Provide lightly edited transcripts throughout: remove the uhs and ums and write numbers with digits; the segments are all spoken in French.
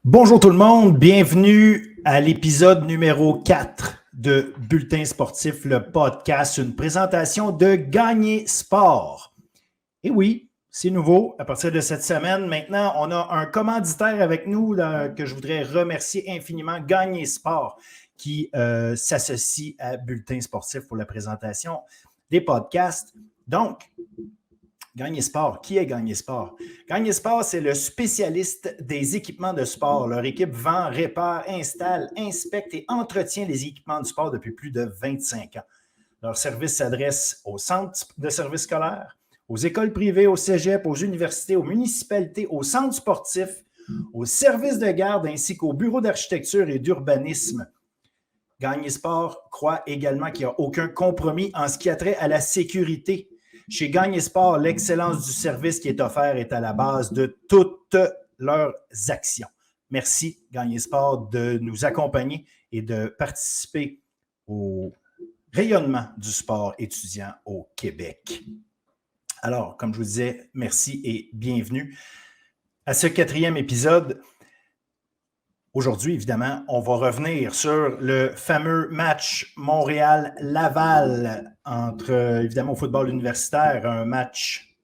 Bonjour tout le monde, bienvenue à l'épisode numéro 4 de Bulletin sportif, le podcast, une présentation de Gagner Sport. Et oui, c'est nouveau, à partir de cette semaine, maintenant, on a un commanditaire avec nous que je voudrais remercier infiniment, Gagner Sport, qui s'associe à Bulletin sportif pour la présentation des podcasts. Donc, Gagner Sport. Qui est Gagner Sport? Gagner Sport, c'est le spécialiste des équipements de sport. Leur équipe vend, répare, installe, inspecte et entretient les équipements de sport depuis plus de 25 ans. Leur service s'adresse aux centres de services scolaires, aux écoles privées, aux cégeps, aux universités, aux municipalités, aux centres sportifs, aux services de garde ainsi qu'aux bureaux d'architecture et d'urbanisme. Gagner Sport croit également qu'il n'y a aucun compromis en ce qui a trait à la sécurité. Chez Gagner Sport, l'excellence du service qui est offert est à la base de toutes leurs actions. Merci, Gagner Sport, de nous accompagner et de participer au rayonnement du sport étudiant au Québec. Alors, comme je vous disais, merci et bienvenue à ce 4e épisode. Aujourd'hui, évidemment, on va revenir sur le fameux match Montréal-Laval entre, évidemment, au football universitaire, un match,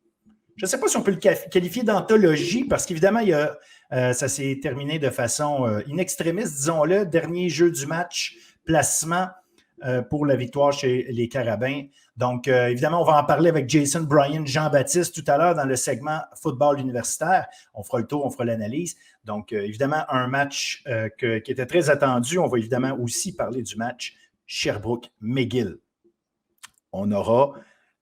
je ne sais pas si on peut le qualifier d'anthologie, parce qu'évidemment, ça s'est terminé de façon in extremis, disons-le, dernier jeu du match, placement pour la victoire chez les Carabins. Donc, évidemment, on va en parler avec Jason Bryan, Jean-Baptiste tout à l'heure dans le segment football universitaire. On fera le tour, on fera l'analyse. Donc, évidemment, un match qui était très attendu. On va évidemment aussi parler du match Sherbrooke-McGill. On aura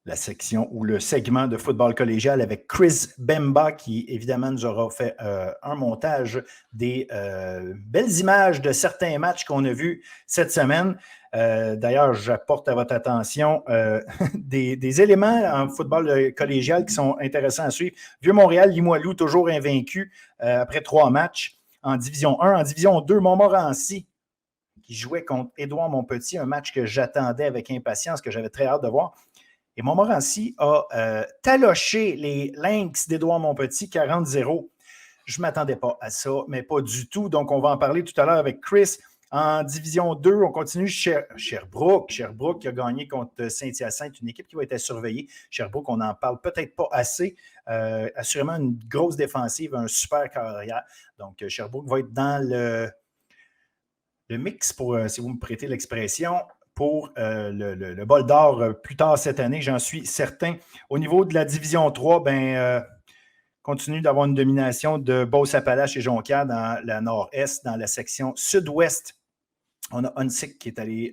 la section ou le segment de football collégial avec Chris Bemba qui, évidemment, nous aura fait un montage des belles images de certains matchs qu'on a vus cette semaine. D'ailleurs, j'apporte à votre attention des éléments en football collégial qui sont intéressants à suivre. Vieux-Montréal, Limoilou, toujours invaincu après 3 matchs en Division 1. En Division 2, Montmorency, qui jouait contre Édouard-Montpetit, un match que j'attendais avec impatience, que j'avais très hâte de voir. Et Montmorency a taloché les Lynx d'Édouard-Montpetit 40-0. Je ne m'attendais pas à ça, mais pas du tout. Donc, on va en parler tout à l'heure avec Chris. En Division 2, on continue Sherbrooke. Sherbrooke qui a gagné contre Saint-Hyacinthe, une équipe qui va être surveillée. Sherbrooke, on n'en parle peut-être pas assez. Assurément une grosse défensive, un super carrière. Donc, Sherbrooke va être dans le mix, pour, si vous me prêtez l'expression, pour le bol d'or plus tard cette année, j'en suis certain. Au niveau de la Division 3, continue d'avoir une domination de Beauce-Appalaches et Jonquière dans la nord-est, dans la section sud-ouest. On a Huntsic qui est allé,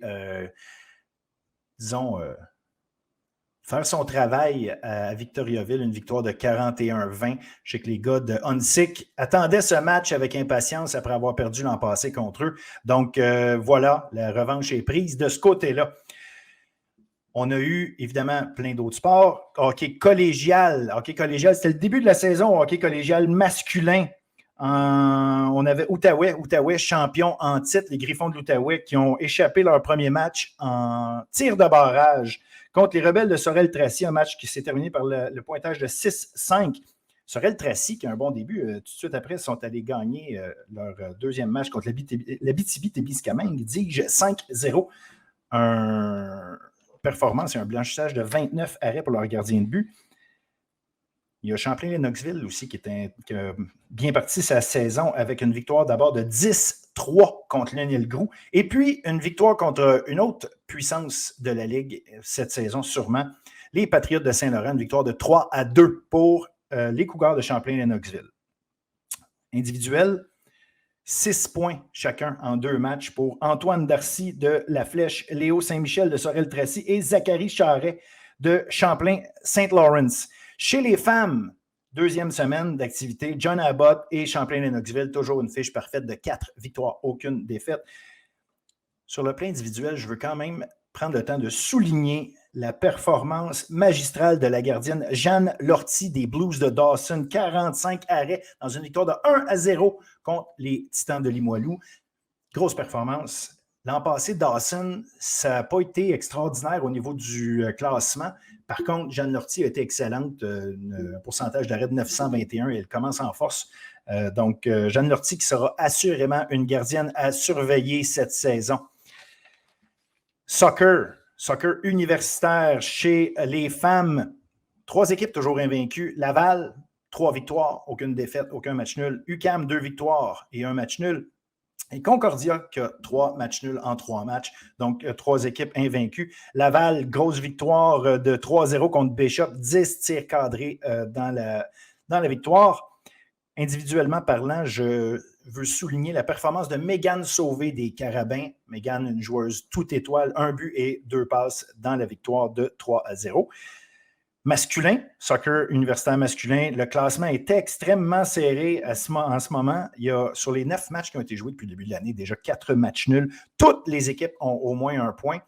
faire son travail à Victoriaville, une victoire de 41-20. Je sais que les gars de Huntsic attendaient ce match avec impatience après avoir perdu l'an passé contre eux. Donc, voilà, la revanche est prise de ce côté-là. On a eu, évidemment, plein d'autres sports. Hockey collégial. Hockey collégial, c'était le début de la saison. Hockey collégial masculin. On avait Outaouais, champion en titre. Les Griffons de l'Outaouais qui ont échappé leur premier match en tir de barrage contre les Rebelles de Sorel-Tracy. Un match qui s'est terminé par le pointage de 6-5. Sorel-Tracy, qui a un bon début, tout de suite après, sont allés gagner leur deuxième match contre l'Abitibi-Témiscamingue, dis-je, 5-0. Un performance et un blanchissage de 29 arrêts pour leur gardien de but. Il y a Champlain-Lennoxville aussi qui a bien parti sa saison avec une victoire d'abord de 10-3 contre l'Anil-Grou et puis une victoire contre une autre puissance de la Ligue cette saison sûrement, les Patriotes de Saint-Laurent, une victoire de 3-2 pour les Cougars de Champlain-Lennoxville. Individuel, 6 points chacun en 2 matchs pour Antoine Darcy de La Flèche, Léo Saint-Michel de Sorel-Tracy et Zachary Charret de Champlain-Saint-Lawrence. Chez les femmes, 2e semaine d'activité, John Abbott et Champlain-Lennoxville, toujours une fiche parfaite de 4 victoires, aucune défaite. Sur le plan individuel, je veux quand même prendre le temps de souligner la performance magistrale de la gardienne Jeanne Lortie des Blues de Dawson. 45 arrêts dans une victoire de 1-0 contre les Titans de Limoilou. Grosse performance. L'an passé, Dawson, ça n'a pas été extraordinaire au niveau du classement. Par contre, Jeanne Lortie a été excellente, un pourcentage d'arrêt de 921 et elle commence en force Donc, Jeanne Lortie qui sera assurément une gardienne à surveiller cette saison. Soccer universitaire chez les femmes. 3 équipes toujours invaincues. Laval, 3 victoires, aucune défaite, aucun match nul. UQAM, 2 victoires et 1 match nul. Et Concordia qui a 3 matchs nuls en 3 matchs. Donc, 3 équipes invaincues. Laval, grosse victoire de 3-0 contre Bishop. 10 tirs cadrés dans la victoire. Individuellement parlant, je veux souligner la performance de Mégane Sauvé des Carabins. Mégane, une joueuse toute étoile, 1 but et 2 passes dans la victoire de 3-0. Masculin, soccer universitaire masculin, le classement est extrêmement serré en ce moment. Il y a, sur les 9 matchs qui ont été joués depuis le début de l'année, déjà 4 matchs nuls. Toutes les équipes ont au moins 1 point.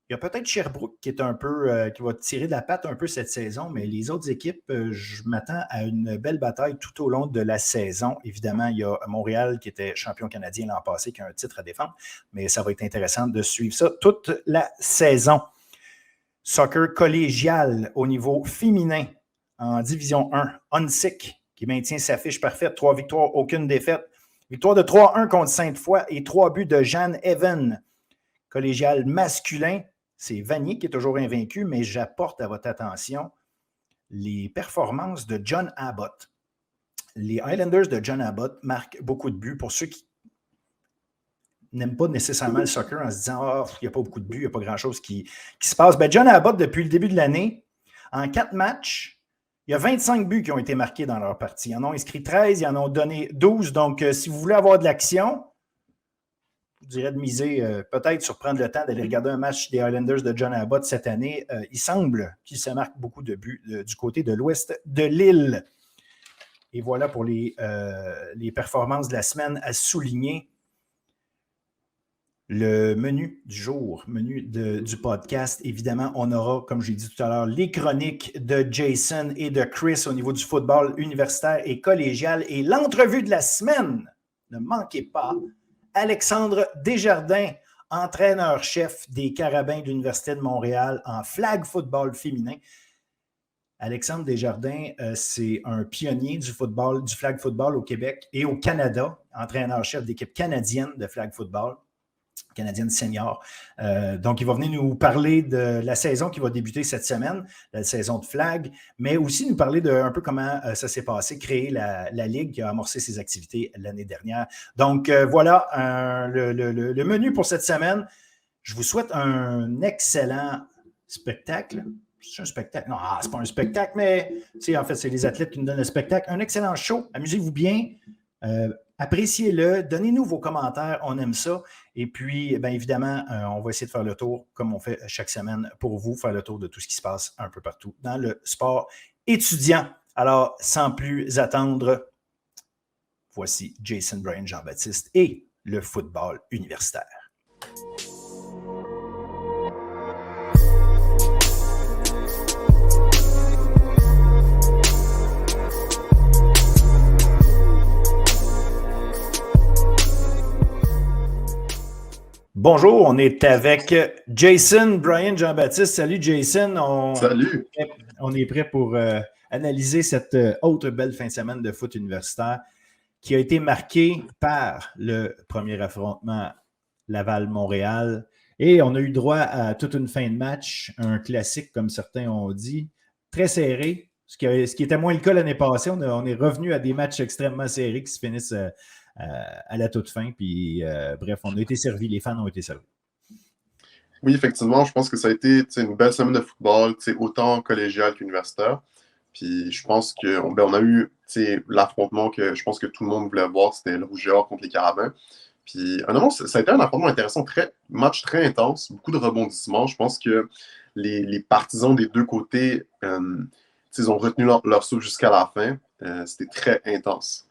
Il y a peut-être Sherbrooke qui est un peu qui va tirer de la patte un peu cette saison, mais les autres équipes, je m'attends à une belle bataille tout au long de la saison. Évidemment, il y a Montréal qui était champion canadien l'an passé, qui a un titre à défendre, mais ça va être intéressant de suivre ça toute la saison. Soccer collégial au niveau féminin en Division 1. Onsic qui maintient sa fiche parfaite. 3 victoires, aucune défaite. Victoire de 3-1 contre Sainte-Foy et 3 buts de Jeanne Even. Collégial masculin, c'est Vanier qui est toujours invaincu, mais j'apporte à votre attention les performances de John Abbott. Les Highlanders de John Abbott marquent beaucoup de buts. Pour ceux qui n'aiment pas nécessairement le soccer en se disant « Ah, il n'y a pas beaucoup de buts, il n'y a pas grand-chose qui se passe. » John Abbott, depuis le début de l'année, en 4 matchs, il y a 25 buts qui ont été marqués dans leur partie. Ils en ont inscrit 13, ils en ont donné 12. Donc, si vous voulez avoir de l'action, je dirais de miser peut-être sur prendre le temps d'aller regarder un match des Highlanders de John Abbott cette année. Il semble qu'il se marque beaucoup de buts du côté de l'ouest de l'île. Et voilà pour les performances de la semaine à souligner. Le menu du jour, menu du podcast, évidemment, on aura, comme j'ai dit tout à l'heure, les chroniques de Jason et de Chris au niveau du football universitaire et collégial. Et l'entrevue de la semaine, ne manquez pas, Alexandre Desjardins, entraîneur-chef des Carabins de l'Université de Montréal en flag football féminin. Alexandre Desjardins, c'est un pionnier du flag football au Québec et au Canada, entraîneur-chef d'équipe canadienne de flag football. Canadienne senior. Donc, il va venir nous parler de la saison qui va débuter cette semaine, la saison de flag, mais aussi nous parler de un peu comment ça s'est passé, créer la Ligue qui a amorcé ses activités l'année dernière. Donc, voilà le menu pour cette semaine. Je vous souhaite un excellent spectacle. C'est un spectacle. Non, c'est pas un spectacle, mais en fait, c'est les athlètes qui nous donnent le spectacle. Un excellent show. Amusez-vous bien. Appréciez-le, donnez-nous vos commentaires, on aime ça. Et puis, bien évidemment, on va essayer de faire le tour, comme on fait chaque semaine, pour vous, faire le tour de tout ce qui se passe un peu partout dans le sport étudiant. Alors, sans plus attendre, voici Jason Bryan Jean-Baptiste et le football universitaire. Bonjour, on est avec Jason Bryan Jean-Baptiste. Salut Jason. Salut. On est prêt pour analyser cette autre belle fin de semaine de foot universitaire qui a été marquée par le premier affrontement Laval-Montréal. Et on a eu droit à toute une fin de match, un classique comme certains ont dit, très serré, ce qui était moins le cas l'année passée. On est revenu à des matchs extrêmement serrés qui se finissent à la toute fin. Puis, bref, on a été servis. Les fans ont été servis. Oui, effectivement, je pense que ça a été une belle semaine de football, autant collégial qu'universitaire. Puis, je pense qu'on a eu l'affrontement que je pense que tout le monde voulait voir, c'était le Rouge et Or contre les Carabins. Puis, honnêtement, ça a été un affrontement intéressant, match très intense, beaucoup de rebondissements. Je pense que les partisans des deux côtés, ils ont retenu leur souffle jusqu'à la fin. C'était très intense.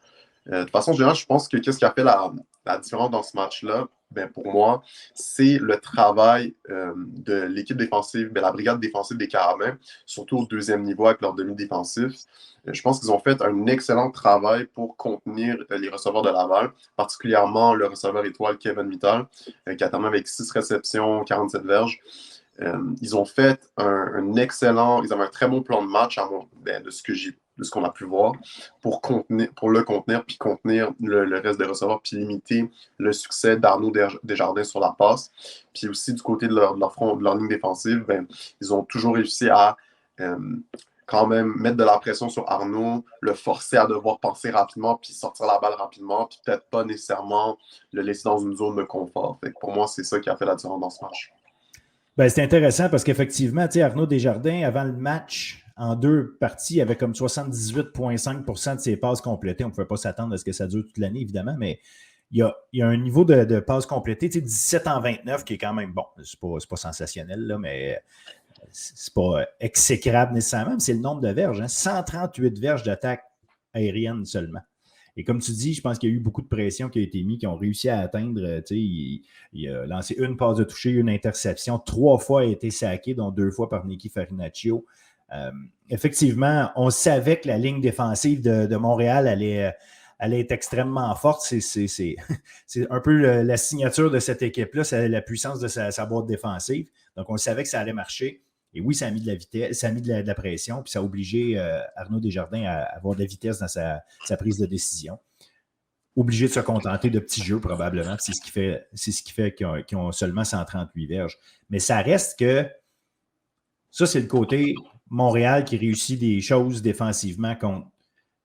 De façon générale, je pense que qu'est-ce qui a fait la différence dans ce match-là, pour moi, c'est le travail de l'équipe défensive, la brigade défensive des Carabins, surtout au deuxième niveau avec leur demi-défensif. Je pense qu'ils ont fait un excellent travail pour contenir les receveurs de Laval, particulièrement le receveur étoile Kevin Mittal, qui a terminé avec 6 réceptions, 47 verges. Ils ont fait un excellent, ils avaient un très bon plan de match de ce qu'on a pu voir pour le contenir, puis contenir le reste des receveurs, puis limiter le succès d'Arnaud Desjardins sur la passe. Puis aussi du côté de leur ligne défensive, ils ont toujours réussi à quand même mettre de la pression sur Arnaud, le forcer à devoir penser rapidement, puis sortir la balle rapidement, puis peut-être pas nécessairement le laisser dans une zone de confort. Fait que pour moi, c'est ça qui a fait la différence dans ce match. Ben, c'est intéressant parce qu'effectivement, Arnaud Desjardins, avant le match, en 2 parties, avait comme 78,5% de ses passes complétées. On ne pouvait pas s'attendre à ce que ça dure toute l'année, évidemment, mais il y a un niveau de passes complétées, 17 en 29, qui est quand même bon. C'est pas sensationnel, là, mais c'est pas exécrable nécessairement, mais c'est le nombre de verges. 138 verges d'attaque aérienne seulement. Et comme tu dis, je pense qu'il y a eu beaucoup de pression qui a été mise, qui ont réussi à atteindre. Il a lancé une passe de toucher, une interception, 3 fois a été saqué, dont 2 fois par Nicky Farinaccio. Effectivement, on savait que la ligne défensive de Montréal allait être extrêmement forte. C'est un peu la signature de cette équipe-là, c'est la puissance de sa boîte défensive. Donc, on savait que ça allait marcher. Et oui, ça a mis de la vitesse, ça a mis de la pression, puis ça a obligé Arnaud Desjardins à avoir de la vitesse dans sa prise de décision. Obligé de se contenter de petits jeux, probablement. C'est ce qui fait qu'ils ont seulement 138 verges. Mais ça reste que ça, c'est le côté Montréal qui réussit des choses défensivement contre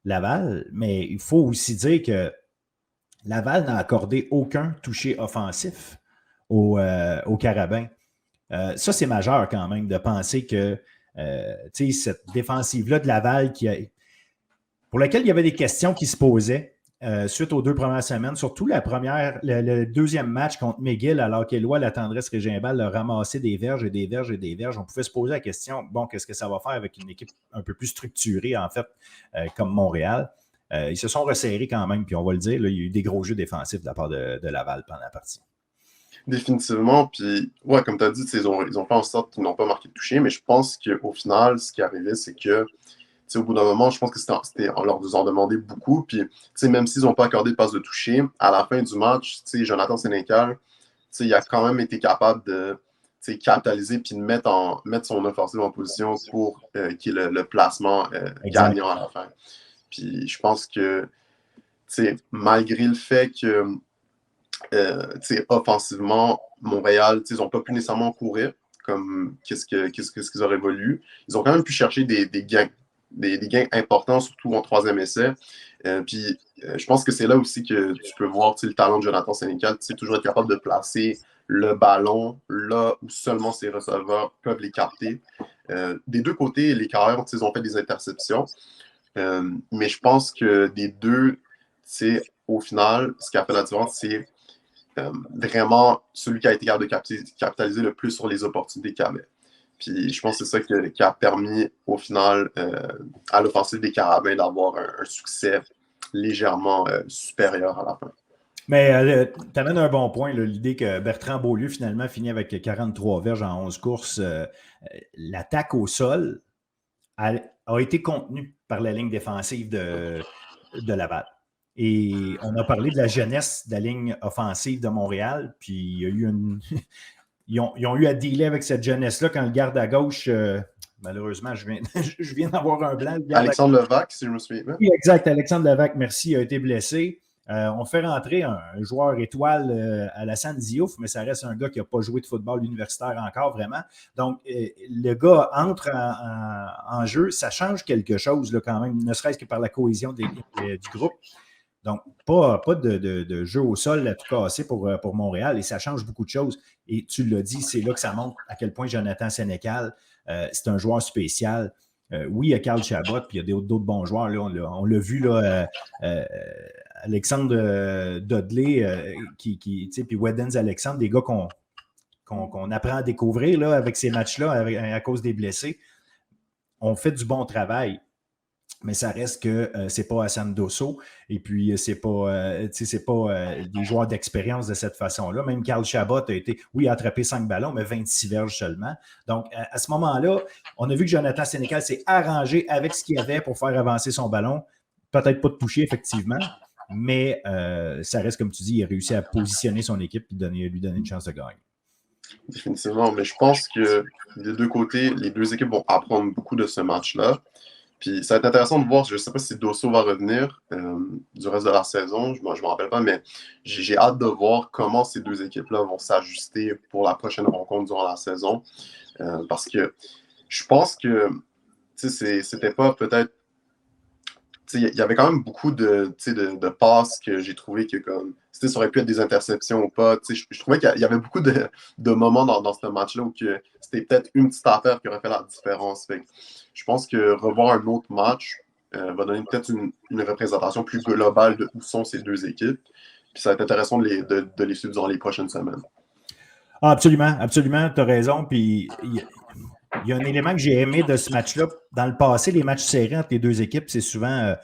Laval. Mais il faut aussi dire que Laval n'a accordé aucun toucher offensif au Carabins. Ça, c'est majeur quand même de penser que cette défensive-là de Laval pour laquelle il y avait des questions qui se posaient suite aux 2 premières semaines, surtout le deuxième match contre McGill, alors qu'Éloi, la tendresse Régimbal, a ramassé des verges et des verges et des verges. On pouvait se poser la question, bon, qu'est-ce que ça va faire avec une équipe un peu plus structurée, en fait, comme Montréal? Ils se sont resserrés quand même, puis on va le dire, là, il y a eu des gros jeux défensifs de la part de Laval pendant la partie. Définitivement. Puis, ouais, comme tu as dit, ils ont fait en sorte qu'ils n'ont pas marqué de toucher, mais je pense qu'au final, ce qui arrivait, c'est que, au bout d'un moment, je pense que c'était en leur faisant demander beaucoup. Puis, même s'ils n'ont pas accordé de passe de toucher, à la fin du match, Jonathan Sénécal, il a quand même été capable de capitaliser puis de mettre son offensive en position pour qu'il y ait le placement gagnant à la fin. Puis, je pense que, malgré le fait que offensivement, Montréal, ils n'ont pas pu nécessairement courir comme qu'est-ce qu'ils auraient voulu. Ils ont quand même pu chercher des gains, des gains importants, surtout en 3e essai. Puis je pense que c'est là aussi que tu peux voir le talent de Jonathan Sénécal, toujours être capable de placer le ballon là où seulement ses receveurs peuvent les capter. Des 2 côtés, les carrières, ils ont fait des interceptions. Mais je pense que des 2, au final, ce qui a fait la différence, c'est vraiment celui qui a été capable de capitaliser le plus sur les opportunités qu'il avait. Puis je pense que c'est ça qui a permis au final à l'offensive des Carabins d'avoir un succès légèrement supérieur à la fin. Mais tu amènes un bon point, l'idée que Bertrand Beaulieu finalement finit avec 43 verges en 11 courses. L'attaque au sol a été contenue par la ligne défensive de Laval. Et on a parlé de la jeunesse de la ligne offensive de Montréal, puis il y a eu ils ont eu à dealer avec cette jeunesse-là quand le garde à gauche, malheureusement, je viens d'avoir un blanc. Alexandre Levac, si je me souviens bien. Oui, exact. Alexandre Levac, merci, a été blessé. On fait rentrer un joueur étoile à la San Diouf, mais ça reste un gars qui n'a pas joué de football universitaire encore, vraiment. Donc, le gars entre en jeu, ça change quelque chose là, quand même, ne serait-ce que par la cohésion du groupe. Donc, pas de jeu au sol à tout casser pour Montréal et ça change beaucoup de choses. Et tu l'as dit, c'est là que ça montre à quel point Jonathan Sénécal, c'est un joueur spécial. Oui, il y a Carl Chabot, puis il y a d'autres bons joueurs. Là, on l'a vu, là, Alexandre Dudley, puis Weddens Alexandre, des gars qu'on apprend à découvrir là, avec ces matchs-là à cause des blessés. On fait du bon travail. Mais ça reste que c'est pas Hassan Dosso et puis c'est pas des joueurs d'expérience de cette façon-là. Même Carl Chabot a attrapé 5 ballons, mais 26 verges seulement. Donc, à ce moment-là, on a vu que Jonathan Sénécal s'est arrangé avec ce qu'il y avait pour faire avancer son ballon. Peut-être pas de toucher, effectivement, mais ça reste, comme tu dis, il a réussi à positionner son équipe et lui donner une chance de gagner. Définitivement. Mais je pense que des deux côtés, les deux équipes vont apprendre beaucoup de ce match-là. Puis ça va être intéressant de voir, je ne sais pas si Dosso va revenir du reste de la saison, je ne me rappelle pas, mais j'ai hâte de voir comment ces deux équipes-là vont s'ajuster pour la prochaine rencontre durant la saison. Parce que je pense que c'était pas peut-être. Il y avait quand même beaucoup de passes que j'ai trouvé que comme ça aurait pu être des interceptions ou pas. Je trouvais qu'il y avait beaucoup de moments dans ce match-là où que c'était peut-être une petite affaire qui aurait fait la différence. Fait que je pense que revoir un autre match va donner peut-être une représentation plus globale de où sont ces deux équipes. Puis ça va être intéressant de les suivre durant les prochaines semaines. Ah, absolument, absolument, tu as raison. Puis il y a un élément que j'ai aimé de ce match-là. Dans le passé, les matchs serrés entre les deux équipes, c'est souvent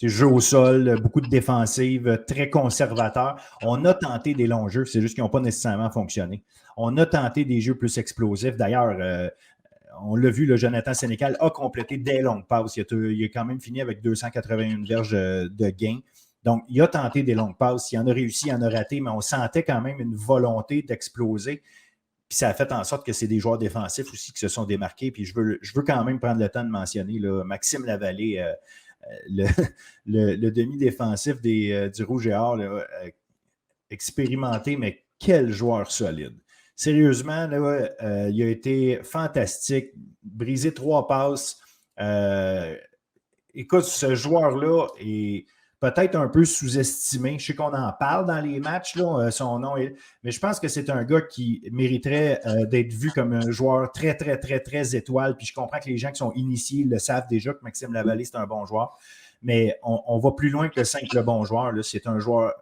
jeu au sol, beaucoup de défensives, très conservateurs. On a tenté des longs jeux, c'est juste qu'ils n'ont pas nécessairement fonctionné. On a tenté des jeux plus explosifs. D'ailleurs, on l'a vu, le Jonathan Sénécal a complété des longues passes. Il a quand même fini avec 281 verges de gain. Donc, il a tenté des longues passes. Il en a réussi, il en a raté, mais on sentait quand même une volonté d'exploser. Puis ça a fait en sorte que c'est des joueurs défensifs aussi qui se sont démarqués. Puis je veux quand même prendre le temps de mentionner là, Maxime Lavallée, le demi-défensif du Rouge et Or, là, expérimenté, mais quel joueur solide. Sérieusement, là, il a été fantastique. Brisé 3 passes. Écoute, ce joueur-là est peut-être un peu sous-estimé. Je sais qu'on en parle dans les matchs, là, son nom est... Mais je pense que c'est un gars qui mériterait d'être vu comme un joueur très, très, très, très étoile. Puis je comprends que les gens qui sont initiés le savent déjà que Maxime Lavallée, c'est un bon joueur. Mais on va plus loin que le simple bon joueur. Là. C'est un joueur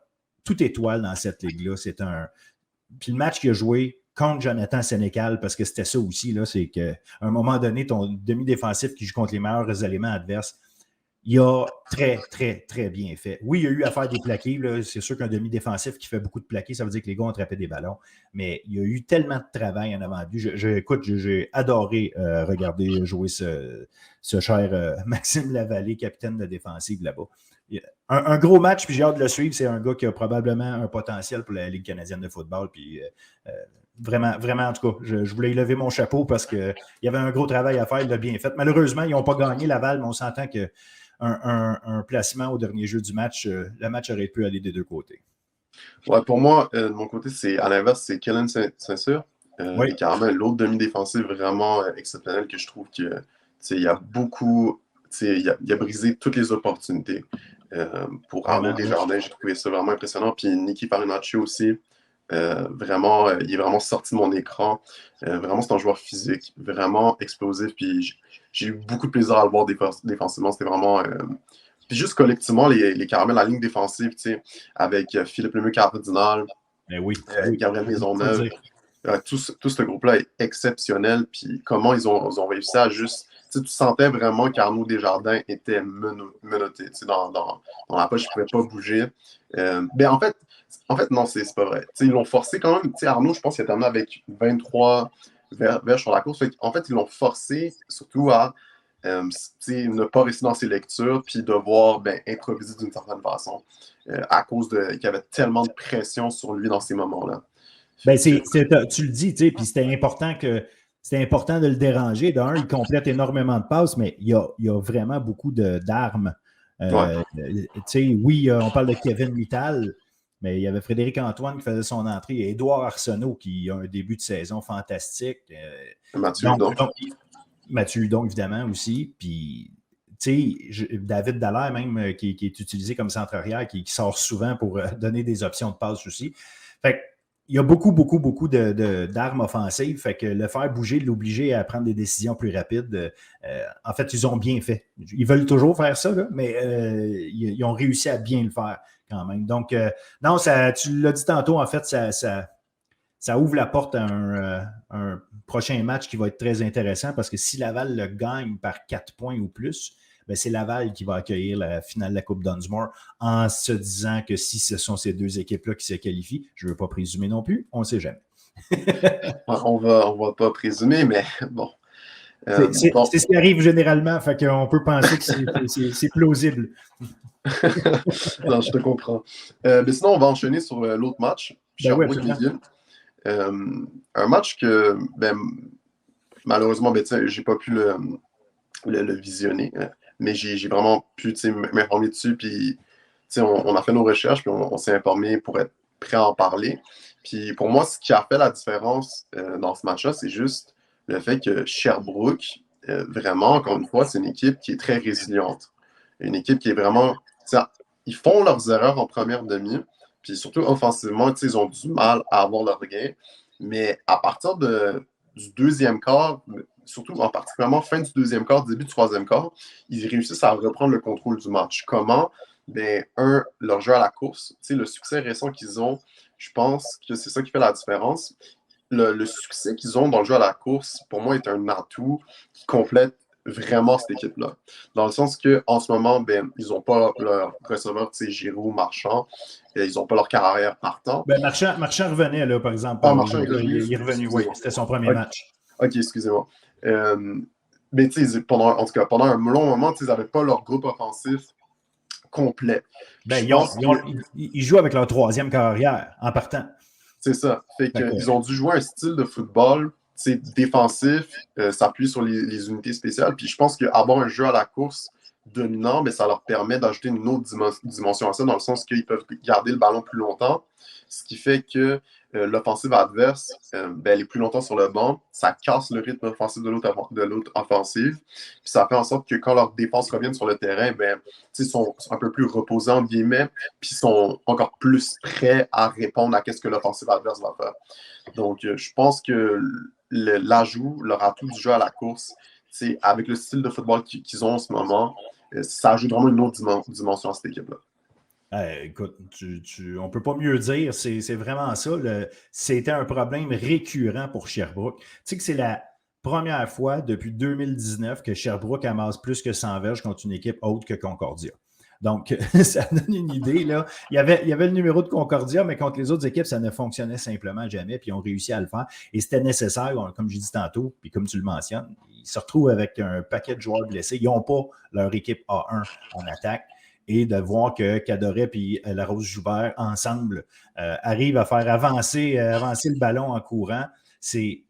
tout étoile dans cette ligue-là. C'est un... Puis le match qu'il a joué contre Jonathan Sénécal, parce que c'était ça aussi, là, c'est qu'à un moment donné, ton demi-défensif qui joue contre les meilleurs éléments adverses, il a très, très, très bien fait. Oui, il y a eu à faire des plaqués. Là. C'est sûr qu'un demi-défensif qui fait beaucoup de plaqués, ça veut dire que les gars ont attrapé des ballons. Mais il y a eu tellement de travail en avant-but. Écoute, j'ai adoré regarder jouer ce cher Maxime Lavallée, capitaine de défensive là-bas. Un gros match, puis j'ai hâte de le suivre. C'est un gars qui a probablement un potentiel pour la Ligue canadienne de football. Puis vraiment, vraiment, en tout cas, je voulais y lever mon chapeau parce qu'il y avait un gros travail à faire. Il l'a bien fait. Malheureusement, ils n'ont pas gagné Laval, mais on s'entend que un placement au dernier jeu du match, le match aurait pu aller des deux côtés. Ouais, pour moi, de mon côté, c'est à l'inverse, c'est Kellen Saint-Cyr. Oui. Et carrément, l'autre demi-défensif vraiment exceptionnel que je trouve que il a beaucoup. Il a brisé toutes les opportunités pour Arnaud Desjardins. J'ai trouvé ça vraiment impressionnant. Puis Nicky Farinacci aussi. Vraiment, il est vraiment sorti de mon écran. Vraiment, c'est un joueur physique, vraiment explosif. Puis j'ai eu beaucoup de plaisir à le voir défensivement. C'était vraiment. Puis juste collectivement, les caramels, la ligne défensive, avec Philippe Lemieux-Cardinal, Gabriel Maisonneuve, tout ce groupe-là est exceptionnel. Puis comment ils ont réussi à juste. Tu sentais vraiment qu'Arnaud Desjardins était menotté. Dans la poche, il ne pouvait pas bouger. Mais en fait, non, c'est pas vrai. Ils l'ont forcé quand même. Arnaud, je pense qu'il a terminé avec 23 verges sur la course. En fait, ils l'ont forcé surtout à ne pas rester dans ses lectures puis devoir improviser d'une certaine façon à cause qu'il y avait tellement de pression sur lui dans ces moments-là. Tu le dis, puis c'était important de le déranger. D'un, il complète énormément de passes, mais il y a vraiment beaucoup d'armes. Oui, on parle de Kevin Mittal, mais il y avait Frédéric Antoine qui faisait son entrée. Il y a Édouard Arsenault qui a un début de saison fantastique. Mathieu Hudon, évidemment, aussi. Puis, David Dallaire, même, qui est utilisé comme centre-arrière, qui sort souvent pour donner des options de passe aussi. Fait il y a beaucoup, beaucoup, beaucoup d'armes offensives. Fait que le faire bouger, l'obliger à prendre des décisions plus rapides, en fait, ils ont bien fait. Ils veulent toujours faire ça, là, mais ils ont réussi à bien le faire quand même. Donc, non, tu l'as dit tantôt, en fait, ça ouvre la porte à un prochain match qui va être très intéressant parce que si Laval le gagne par 4 points ou plus, c'est Laval qui va accueillir la finale de la Coupe Dunsmore en se disant que si ce sont ces deux équipes-là qui se qualifient, je ne veux pas présumer non plus, on ne sait jamais. on va pas présumer, mais bon. C'est ce qui arrive généralement, fait qu'on peut penser que c'est plausible. Non, je te comprends. Mais sinon, on va enchaîner sur l'autre match. Sherbrooke-Lévis. Un match que, malheureusement, j'ai pas pu le visionner, mais j'ai vraiment pu m'informer dessus. Puis, on a fait nos recherches, puis on s'est informé pour être prêt à en parler. Puis, pour moi, ce qui a fait la différence dans ce match-là, c'est juste le fait que Sherbrooke, vraiment, encore une fois, c'est une équipe qui est très résiliente. Une équipe qui est vraiment. Ils font leurs erreurs en première demi, puis surtout offensivement, ils ont du mal à avoir leur gain. Mais à partir du deuxième quart, surtout en particulièrement fin du deuxième quart, début du troisième quart, ils réussissent à reprendre le contrôle du match. Comment? Leur jeu à la course, le succès récent qu'ils ont, je pense que c'est ça qui fait la différence. Le succès qu'ils ont dans le jeu à la course, pour moi, est un atout qui complète vraiment cette équipe-là. Dans le sens qu'en ce moment, ils n'ont pas leur receveur, Giroud, Marchand, et ils n'ont pas leur carrière partant. Marchand revenait, là, par exemple. Marchand est revenu. Il est revenu, oui. C'était son premier match. OK, excusez-moi. Mais en tout cas, pendant un long moment, ils n'avaient pas leur groupe offensif complet. Ils jouent avec leur troisième carrière en partant. C'est ça. Fait qu'ils ont dû jouer un style de football défensif, s'appuyer sur les unités spéciales. Puis je pense qu'avoir un jeu à la course dominant, mais ça leur permet d'ajouter une autre dimension à ça, dans le sens qu'ils peuvent garder le ballon plus longtemps. Ce qui fait que l'offensive adverse, elle est plus longtemps sur le banc. Ça casse le rythme offensif de l'autre offensive. Puis ça fait en sorte que quand leurs défenses reviennent sur le terrain, ils sont un peu plus reposés, entre guillemets, puis ils sont encore plus prêts à répondre à ce que l'offensive adverse va faire. Donc, je pense que l'ajout, leur atout du jeu à la course, avec le style de football qu'ils ont en ce moment, ça ajoute vraiment une autre dimension à cette équipe-là. Écoute, on ne peut pas mieux dire, c'est vraiment ça. C'était un problème récurrent pour Sherbrooke. Tu sais que c'est la première fois depuis 2019 que Sherbrooke amasse plus que 100 verges contre une équipe autre que Concordia. Donc, ça donne une idée. Là. Il y avait le numéro de Concordia, mais contre les autres équipes, ça ne fonctionnait simplement jamais, puis ils ont réussi à le faire. Et c'était nécessaire, comme j'ai dit tantôt, puis comme tu le mentionnes, ils se retrouvent avec un paquet de joueurs blessés. Ils n'ont pas leur équipe A1 en attaque. Et de voir que Cadoret et Larose-Joubert, ensemble, arrivent à faire avancer le ballon en courant, c'est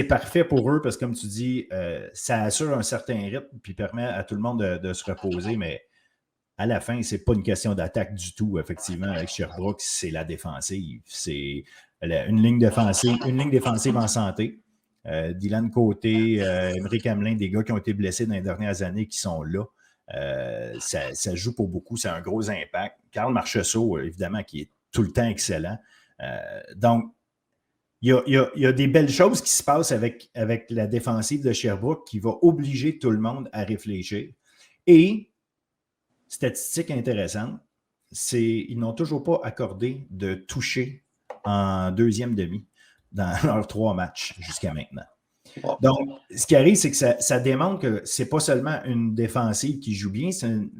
parfait pour eux parce que, comme tu dis, ça assure un certain rythme puis permet à tout le monde de se reposer, mais à la fin, ce n'est pas une question d'attaque du tout, effectivement, avec Sherbrooke, c'est la défensive. C'est une ligne défensive en santé. Dylan Côté, Émeric Hamelin, des gars qui ont été blessés dans les dernières années qui sont là. Ça joue pour beaucoup, c'est un gros impact. Carl Marchessault, évidemment, qui est tout le temps excellent. Donc, il y a des belles choses qui se passent avec la défensive de Sherbrooke qui va obliger tout le monde à réfléchir. Et, statistique intéressante, ils n'ont toujours pas accordé de toucher en deuxième demi dans leurs 3 matchs jusqu'à maintenant. Donc, ce qui arrive, c'est que ça démontre que ce n'est pas seulement une défensive qui joue bien,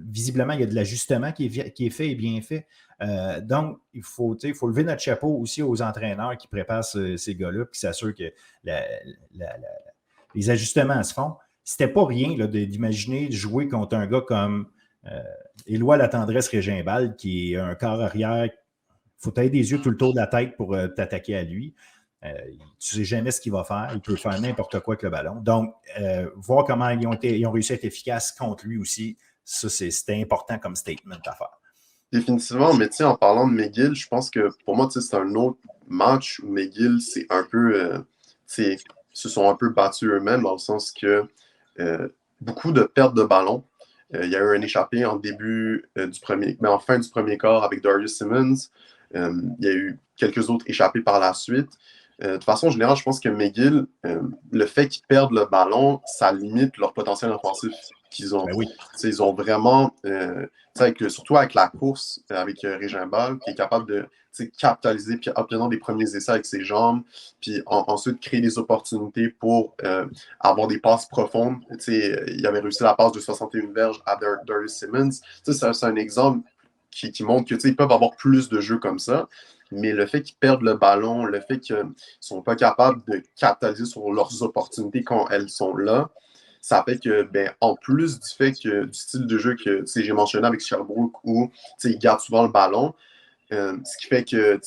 visiblement, il y a de l'ajustement qui est fait et bien fait. Donc, il faut lever notre chapeau aussi aux entraîneurs qui préparent ces gars-là qui s'assurent que les ajustements se font. C'était pas rien là, d'imaginer jouer contre un gars comme Éloi La Tendresse Régimbal, qui est un quart arrière. Il faut avoir des yeux tout le tour de la tête pour t'attaquer à lui. Tu ne sais jamais ce qu'il va faire. Il peut faire n'importe quoi avec le ballon. Donc, voir comment ils ont réussi à être efficaces contre lui aussi, ça, c'était important comme statement à faire. Définitivement, mais en parlant de McGill, je pense que pour moi, c'est un autre match où McGill, c'est un peu, se sont un peu battus eux-mêmes dans le sens que beaucoup de pertes de ballon. Il y a eu un échappé en fin du premier quart avec Darius Simmons. Il y a eu quelques autres échappés par la suite. De façon générale, je pense que McGill, le fait qu'ils perdent le ballon, ça limite leur potentiel offensif qu'ils ont. Ben oui. Ils ont vraiment, surtout avec la course, avec Régimbal, qui est capable de capitaliser puis obtenir des premiers essais avec ses jambes, puis ensuite créer des opportunités pour avoir des passes profondes. Il avait réussi la passe de 61 verges à Darius Simmons. C'est un exemple qui montre qu'ils peuvent avoir plus de jeux comme ça. Mais le fait qu'ils perdent le ballon, le fait qu'ils ne sont pas capables de capitaliser sur leurs opportunités quand elles sont là, ça fait que, en plus du fait que du style de jeu que j'ai mentionné avec Sherbrooke où ils gardent souvent le ballon, ce qui fait que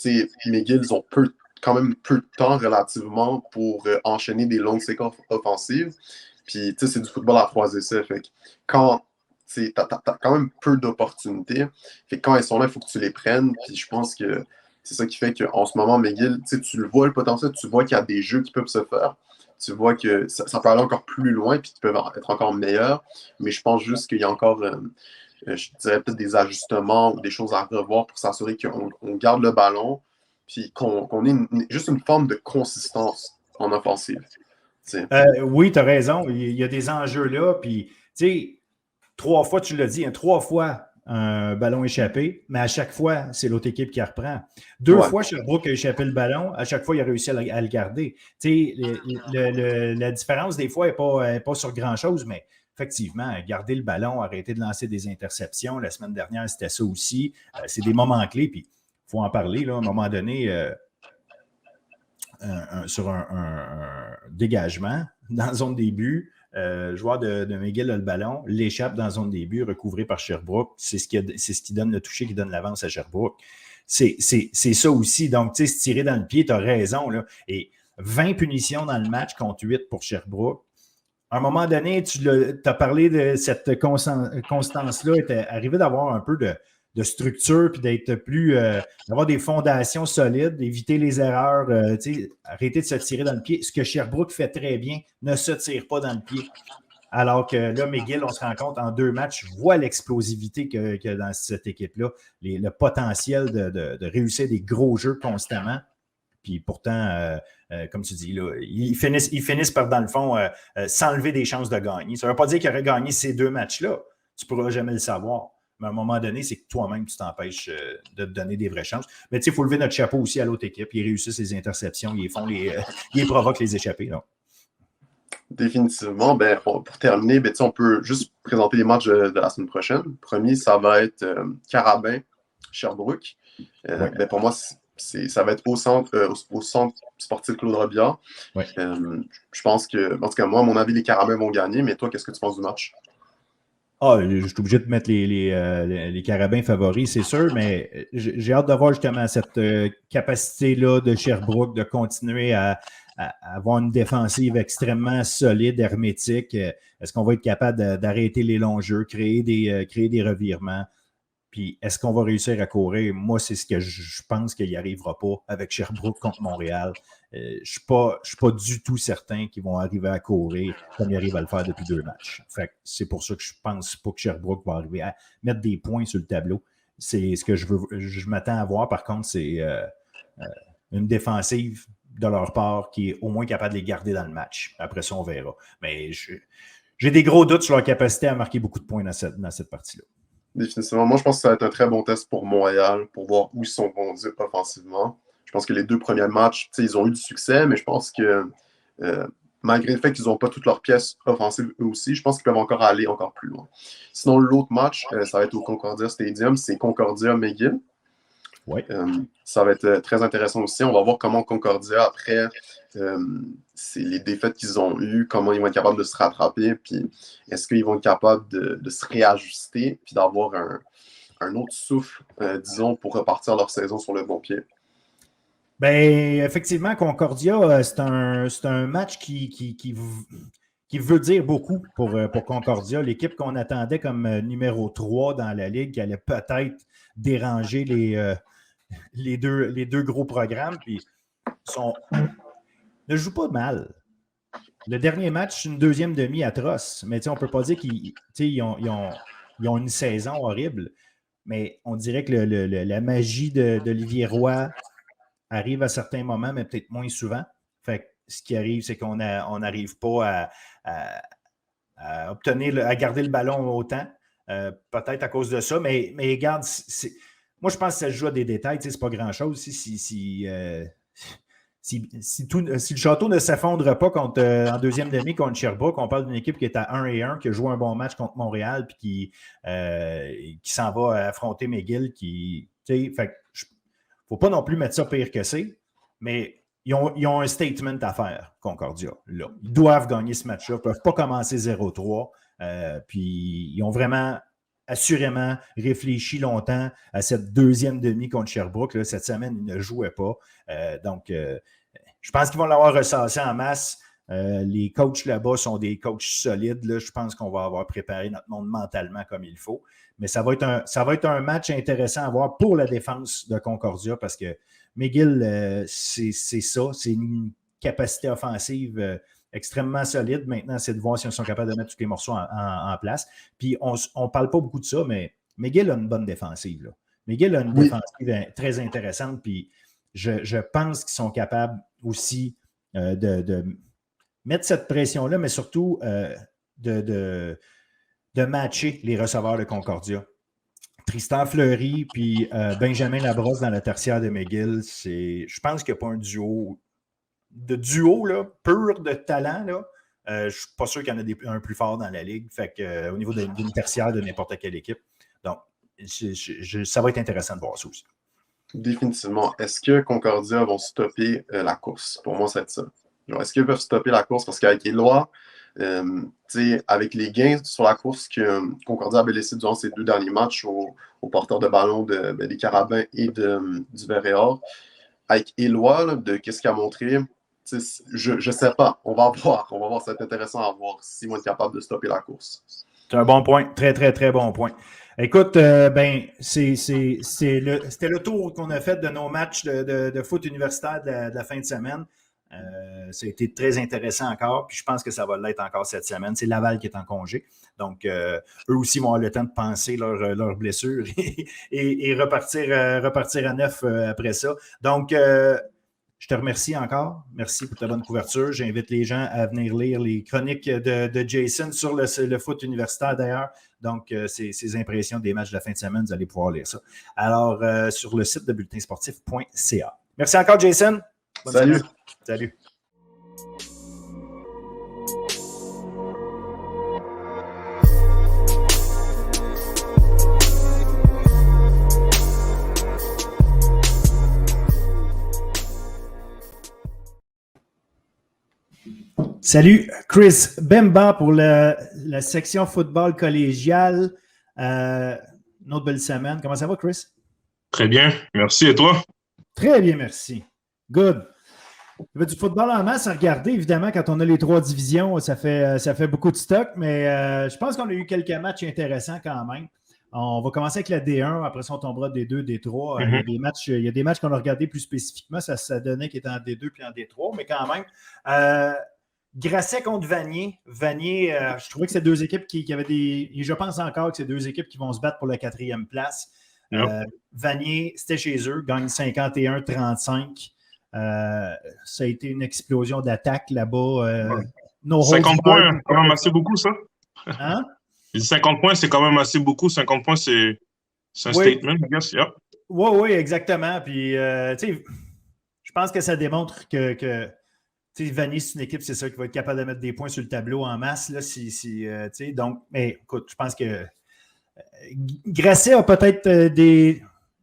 McGill, ils ont peu quand même peu de temps relativement pour enchaîner des longues séquences offensives. Puis, tu sais, c'est du football à 3 essais. Fait que quand tu as quand même peu d'opportunités. Fait que quand elles sont là, il faut que tu les prennes. Puis je pense que c'est ça qui fait qu'en ce moment, McGill, tu le vois le potentiel, tu vois qu'il y a des jeux qui peuvent se faire. Tu vois que ça peut aller encore plus loin, puis qu'ils peuvent être encore meilleurs. Mais je pense juste qu'il y a encore, je dirais peut-être des ajustements ou des choses à revoir pour s'assurer qu'on garde le ballon, puis qu'on ait juste une forme de consistance en offensive. Oui, tu as raison. Il y a des enjeux là. Puis, tu sais, 3 fois, tu l'as dit, 3 fois un ballon échappé, mais à chaque fois, c'est l'autre équipe qui reprend. 2 fois, Sherbrooke a échappé le ballon, à chaque fois, il a réussi à le garder. Tu sais, la différence, des fois, n'est pas sur grand-chose, mais effectivement, garder le ballon, arrêter de lancer des interceptions. La semaine dernière, c'était ça aussi. C'est des moments clés, puis il faut en parler. Là, à un moment donné, sur un dégagement dans la zone des buts, le joueur de McGill a le ballon, l'échappe dans la zone des buts, recouvré par Sherbrooke. C'est ce qui donne le toucher, qui donne l'avance à Sherbrooke. C'est ça aussi. Donc, tu sais, se tirer dans le pied, tu as raison. Là. Et 20 punitions dans le match contre 8 pour Sherbrooke. À un moment donné, tu as parlé de cette constance-là, tu es arrivé d'avoir un peu de structure, puis d'être plus, d'avoir des fondations solides, d'éviter les erreurs, arrêter de se tirer dans le pied. Ce que Sherbrooke fait très bien, ne se tire pas dans le pied. Alors que là, McGill, on se rend compte en 2 matchs, je vois l'explosivité que dans cette équipe-là, le potentiel de réussir des gros jeux constamment. Puis pourtant, comme tu dis, là, ils finissent par, dans le fond, s'enlever des chances de gagner. Ça ne veut pas dire qu'ils auraient gagné ces 2 matchs-là. Tu ne pourras jamais le savoir. Mais à un moment donné, c'est que toi-même, tu t'empêches de te donner des vraies chances. Mais tu sais, il faut lever notre chapeau aussi à l'autre équipe. Ils réussissent les interceptions, ils provoquent les échappées. Là. Définitivement. Ben, pour terminer, ben, on peut juste présenter les matchs de la semaine prochaine. Le premier, ça va être Carabin-Sherbrooke. Ouais. Ben, pour moi, ça va être au centre sportif Claude Robillard. Ouais. Je pense que, en tout cas, moi, à mon avis, les Carabins vont gagner. Mais toi, qu'est-ce que tu penses du match? Je suis obligé de mettre les Carabins favoris, c'est sûr, mais j'ai hâte de voir justement cette capacité-là de Sherbrooke de continuer à avoir une défensive extrêmement solide, hermétique. Est-ce qu'on va être capable d'arrêter les longs jeux, créer des revirements? Puis est-ce qu'on va réussir à courir? Moi, c'est ce que je pense qu'il n'y arrivera pas avec Sherbrooke contre Montréal. Je ne suis pas du tout certain qu'ils vont arriver à courir comme ils arrivent à le faire depuis 2 matchs. Fait que c'est pour ça que je pense pas que Sherbrooke va arriver à mettre des points sur le tableau. C'est ce que je m'attends à voir. Par contre, c'est une défensive de leur part qui est au moins capable de les garder dans le match. Après ça, on verra. Mais j'ai des gros doutes sur leur capacité à marquer beaucoup de points dans cette partie-là. Définitivement. Moi, je pense que ça va être un très bon test pour Montréal, pour voir où ils sont rendus offensivement. Je pense que les 2 premiers matchs, ils ont eu du succès, mais je pense que malgré le fait qu'ils n'ont pas toutes leurs pièces offensives eux aussi, je pense qu'ils peuvent encore aller encore plus loin. Sinon, l'autre match, ça va être au Concordia Stadium, c'est Concordia-McGill. Ouais. Ça va être très intéressant aussi. On va voir comment Concordia, après les défaites qu'ils ont eues, comment ils vont être capables de se rattraper, puis est-ce qu'ils vont être capables de se réajuster, puis d'avoir un autre souffle, disons, pour repartir leur saison sur le bon pied. Ben, effectivement, Concordia, c'est un match qui veut dire beaucoup pour Concordia. L'équipe qu'on attendait comme numéro 3 dans la Ligue, qui allait peut-être déranger les deux gros programmes, puis ne jouent pas mal. Le dernier match, c'est une deuxième demi atroce, mais on ne peut pas dire qu'ils ont une saison horrible, mais on dirait que la magie d'Olivier Roy arrive à certains moments, mais peut-être moins souvent. Fait que ce qui arrive, c'est qu'on n'arrive pas à obtenir, à garder le ballon autant. Peut-être à cause de ça, mais regarde, moi je pense que ça se joue à des détails, c'est pas grand-chose. Si le château ne s'effondre pas en deuxième demi contre Sherbrooke, on parle d'une équipe qui est à 1-1, qui a joué un bon match contre Montréal, puis qui s'en va affronter McGill, fait faut pas non plus mettre ça pire que c'est, mais ils ont un statement à faire, Concordia. Là. Ils doivent gagner ce match-là. Ils ne peuvent pas commencer 0-3. Puis ils ont vraiment assurément réfléchi longtemps à cette deuxième demi contre Sherbrooke. Là, cette semaine, il ne jouait pas. Donc, je pense qu'ils vont l'avoir ressassé en masse. Les coachs là-bas sont des coachs solides. Là. Je pense qu'on va avoir préparé notre monde mentalement comme il faut. Mais ça va être un match intéressant à voir pour la défense de Concordia parce que McGill, c'est ça. C'est une capacité offensive extrêmement solide. Maintenant, c'est de voir si ils sont capables de mettre tous les morceaux en place. Puis, on ne parle pas beaucoup de ça, mais McGill a une bonne défensive. Là. McGill a une défensive très intéressante. Puis, je pense qu'ils sont capables aussi de mettre cette pression-là, mais surtout de matcher les receveurs de Concordia. Tristan Fleury puis Benjamin Labrosse dans la tertiaire de McGill, je pense qu'il n'y a pas un duo là, pur de talent. Là. Je ne suis pas sûr qu'il y en a un plus fort dans la ligue. Fait que, au niveau d'une tertiaire de n'importe quelle équipe. Donc, ça va être intéressant de voir ça aussi. Définitivement. Est-ce que Concordia vont stopper la course? Pour moi, c'est ça. Genre, est-ce qu'ils peuvent stopper la course? Parce qu'avec Éloy, avec les gains sur la course que Concordia avait laissé durant ces 2 derniers matchs aux porteurs de ballon des Carabins et du Vert-et-Or, avec Éloy, de qu'est-ce qu'il a montré, je ne sais pas. On va voir. Ça va être intéressant à voir s'ils vont être capables de stopper la course. C'est un bon point. Très, très, très bon point. Écoute, c'était le tour qu'on a fait de nos matchs de foot universitaire de la fin de semaine. Ça a été très intéressant encore, puis je pense que ça va l'être encore cette semaine. C'est Laval qui est en congé. Donc, eux aussi vont avoir le temps de penser leurs blessures et repartir à neuf après ça. Donc, je te remercie encore. Merci pour ta bonne couverture. J'invite les gens à venir lire les chroniques de Jason sur le foot universitaire d'ailleurs. Donc, ses impressions des matchs de la fin de semaine, vous allez pouvoir lire ça. Alors, sur le site de bulletinsportif.ca. Merci encore, Jason. Bonne Salut. semaine. Salut. Salut, Chris Bemba pour la section football collégial. Une autre belle semaine. Comment ça va, Chris? Très bien, merci. Et toi? Très bien, merci. Good. Il y avait du football en masse à regarder, évidemment, quand on a les 3 divisions, ça fait beaucoup de stock, mais je pense qu'on a eu quelques matchs intéressants quand même. On va commencer avec la D1, après ça on tombera D2, D3. Il y a des matchs qu'on a regardés plus spécifiquement, ça donnait qu'ils étaient en D2 puis en D3, mais quand même. Grasset contre Vanier. Vanier, je trouvais que c'est 2 équipes qui avaient des... Et je pense encore que c'est 2 équipes qui vont se battre pour la 4e place. Vanier, c'était chez eux, gagne 51-35. Ça a été une explosion d'attaque là-bas. 50 points, quand même assez beaucoup, ça. Hein? 50 points, c'est quand même assez beaucoup. 50 points, c'est un statement, I guess. Yeah. Oui, exactement. Puis, tu sais, je pense que ça démontre que Vanier, c'est une équipe, c'est ça, qui va être capable de mettre des points sur le tableau en masse. Là, donc, mais écoute, je pense que Grasset a peut-être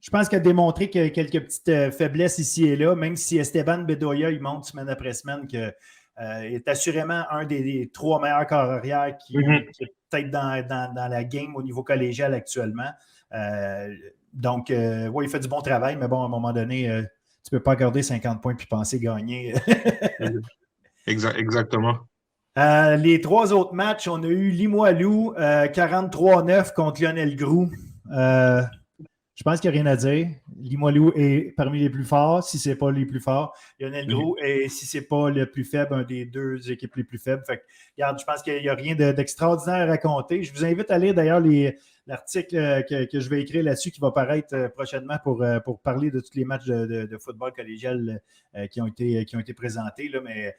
je pense qu'il a démontré qu'il y a quelques petites faiblesses ici et là, même si Esteban Bedoya, il montre semaine après semaine qu'il est assurément un des 3 meilleurs corps arrière qui est peut-être dans la game au niveau collégial actuellement. Donc, il fait du bon travail, mais bon, à un moment donné, tu ne peux pas garder 50 points puis penser gagner. Exactement. Les 3 autres matchs, on a eu Limoilou 43-9 contre Lionel Groux. Je pense qu'il n'y a rien à dire. Limoilou est parmi les plus forts, si ce n'est pas les plus forts. Lionel Groux est, si ce n'est pas le plus faible, un des 2 équipes les plus faibles. Fait que, regarde, je pense qu'il n'y a rien d'extraordinaire à raconter. Je vous invite à lire d'ailleurs l'article que je vais écrire là-dessus qui va paraître prochainement pour parler de tous les matchs de football collégial qui ont été présentés. Là, mais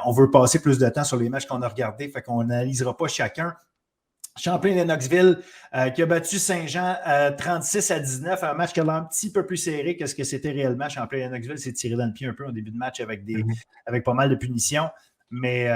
on veut passer plus de temps sur les matchs qu'on a regardés, fait qu'on n'analysera pas chacun. Champlain-Lennoxville qui a battu Saint-Jean 36-19, un match qui a l'air un petit peu plus serré que ce que c'était réellement. Champlain-Lennoxville s'est tiré dans le pied un peu en début de match avec pas mal de punitions. Mais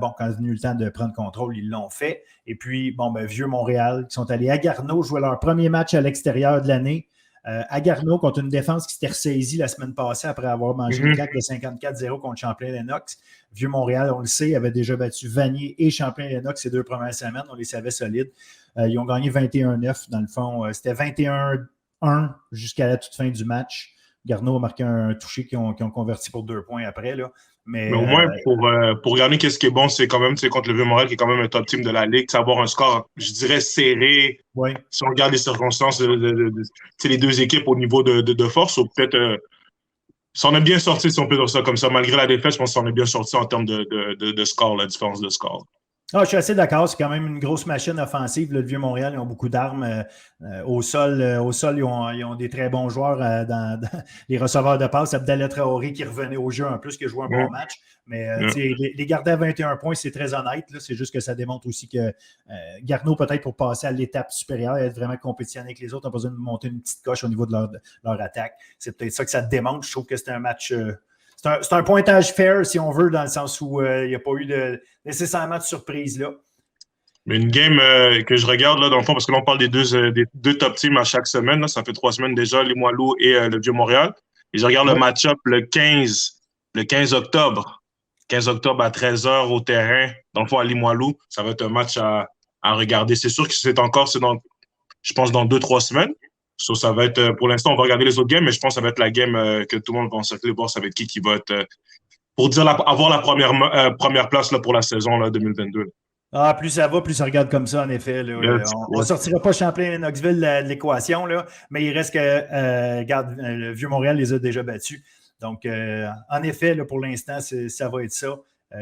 bon, quand c'est venu le temps de prendre contrôle, ils l'ont fait. Et puis, Vieux Montréal, qui sont allés à Garneau jouer leur premier match à l'extérieur de l'année. à Garneau contre une défense qui s'était ressaisie la semaine passée après avoir mangé une claque de 54-0 contre Champlain-Lennox. Vieux-Montréal, on le sait, avait déjà battu Vanier et Champlain-Lennox ces 2 premières semaines. On les savait solides. Ils ont gagné 21-9 dans le fond. C'était 21-1 jusqu'à la toute fin du match. Garneau a marqué un touché qui ont converti pour 2 points après. Là. Mais au moins, pour regarder qu'est-ce qui est bon, c'est quand même contre le Vieux-Montréal, qui est quand même un top team de la Ligue, savoir un score, je dirais, serré. Ouais. Si on regarde les circonstances, les 2 équipes au niveau de force, ou peut-être, si on est bien sorti, si on peut dire ça comme ça, malgré la défaite, je pense qu'on est bien sorti en termes de score, la différence de score. Ah, je suis assez d'accord. C'est quand même une grosse machine offensive. Le Vieux-Montréal, ils ont beaucoup d'armes. Au sol, ils ont des très bons joueurs dans les receveurs de passe. Abdallah Traoré qui revenait au jeu en plus, qui a joué un bon match. Mais les garder à 21 points, c'est très honnête. Là. C'est juste que ça démontre aussi que Garneau, peut-être pour passer à l'étape supérieure et être vraiment compétitionné avec les autres, n'a pas besoin de monter une petite coche au niveau de leur attaque. C'est peut-être ça que ça démontre. Je trouve que c'était un match... C'est un pointage fair, si on veut, dans le sens où il n'y a pas eu nécessairement de surprise là. Mais une game que je regarde, là, dans le fond, parce que là, on parle des deux top teams à chaque semaine. Là, ça fait 3 semaines déjà, Limoilou et le Vieux-Montréal. Et je regarde le match-up le 15 octobre. 15 octobre à 13h au terrain, dans le fond, à Limoilou. Ça va être un match à regarder. C'est sûr que je pense, dans 2-3 semaines. So, ça va être, pour l'instant, on va regarder les autres games, mais je pense que ça va être la game que tout le monde va encercler, voir ça va être qui va être, pour dire avoir la première place là, pour la saison là, 2022. Là. Ah, plus ça va, plus ça regarde comme ça, en effet. Là. On ne sortira pas Champlain-Lennoxville de l'équation, là, mais il reste que, le Vieux-Montréal les a déjà battus. Donc, en effet, là, pour l'instant, ça va être ça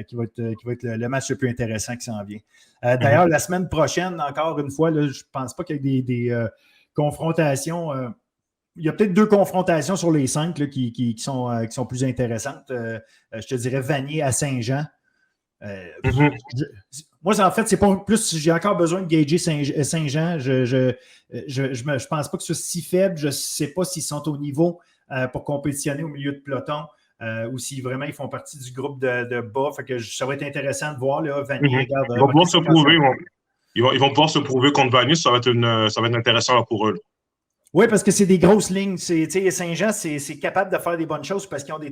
qui va être le match le plus intéressant qui s'en vient. D'ailleurs, la semaine prochaine, encore une fois, là, je ne pense pas qu'il y ait des confrontations. Il y a peut-être 2 confrontations sur les 5 là, qui sont plus intéressantes. Je te dirais Vanier à Saint-Jean. Moi, en fait, c'est pas plus. J'ai encore besoin de gager Saint-Jean. Je pense pas que ce soit si faible. Je ne sais pas s'ils sont au niveau pour compétitionner au milieu de peloton ou si vraiment ils font partie du groupe de bas. Fait que ça va être intéressant de voir. Là, Vanier, regarde, ils vont pouvoir se prouver. Ils vont pouvoir se prouver contre Vanier. Ça va être intéressant là, pour eux. Là. Oui, parce que c'est des grosses lignes. Saint-Jean, c'est capable de faire des bonnes choses parce qu'ils ont des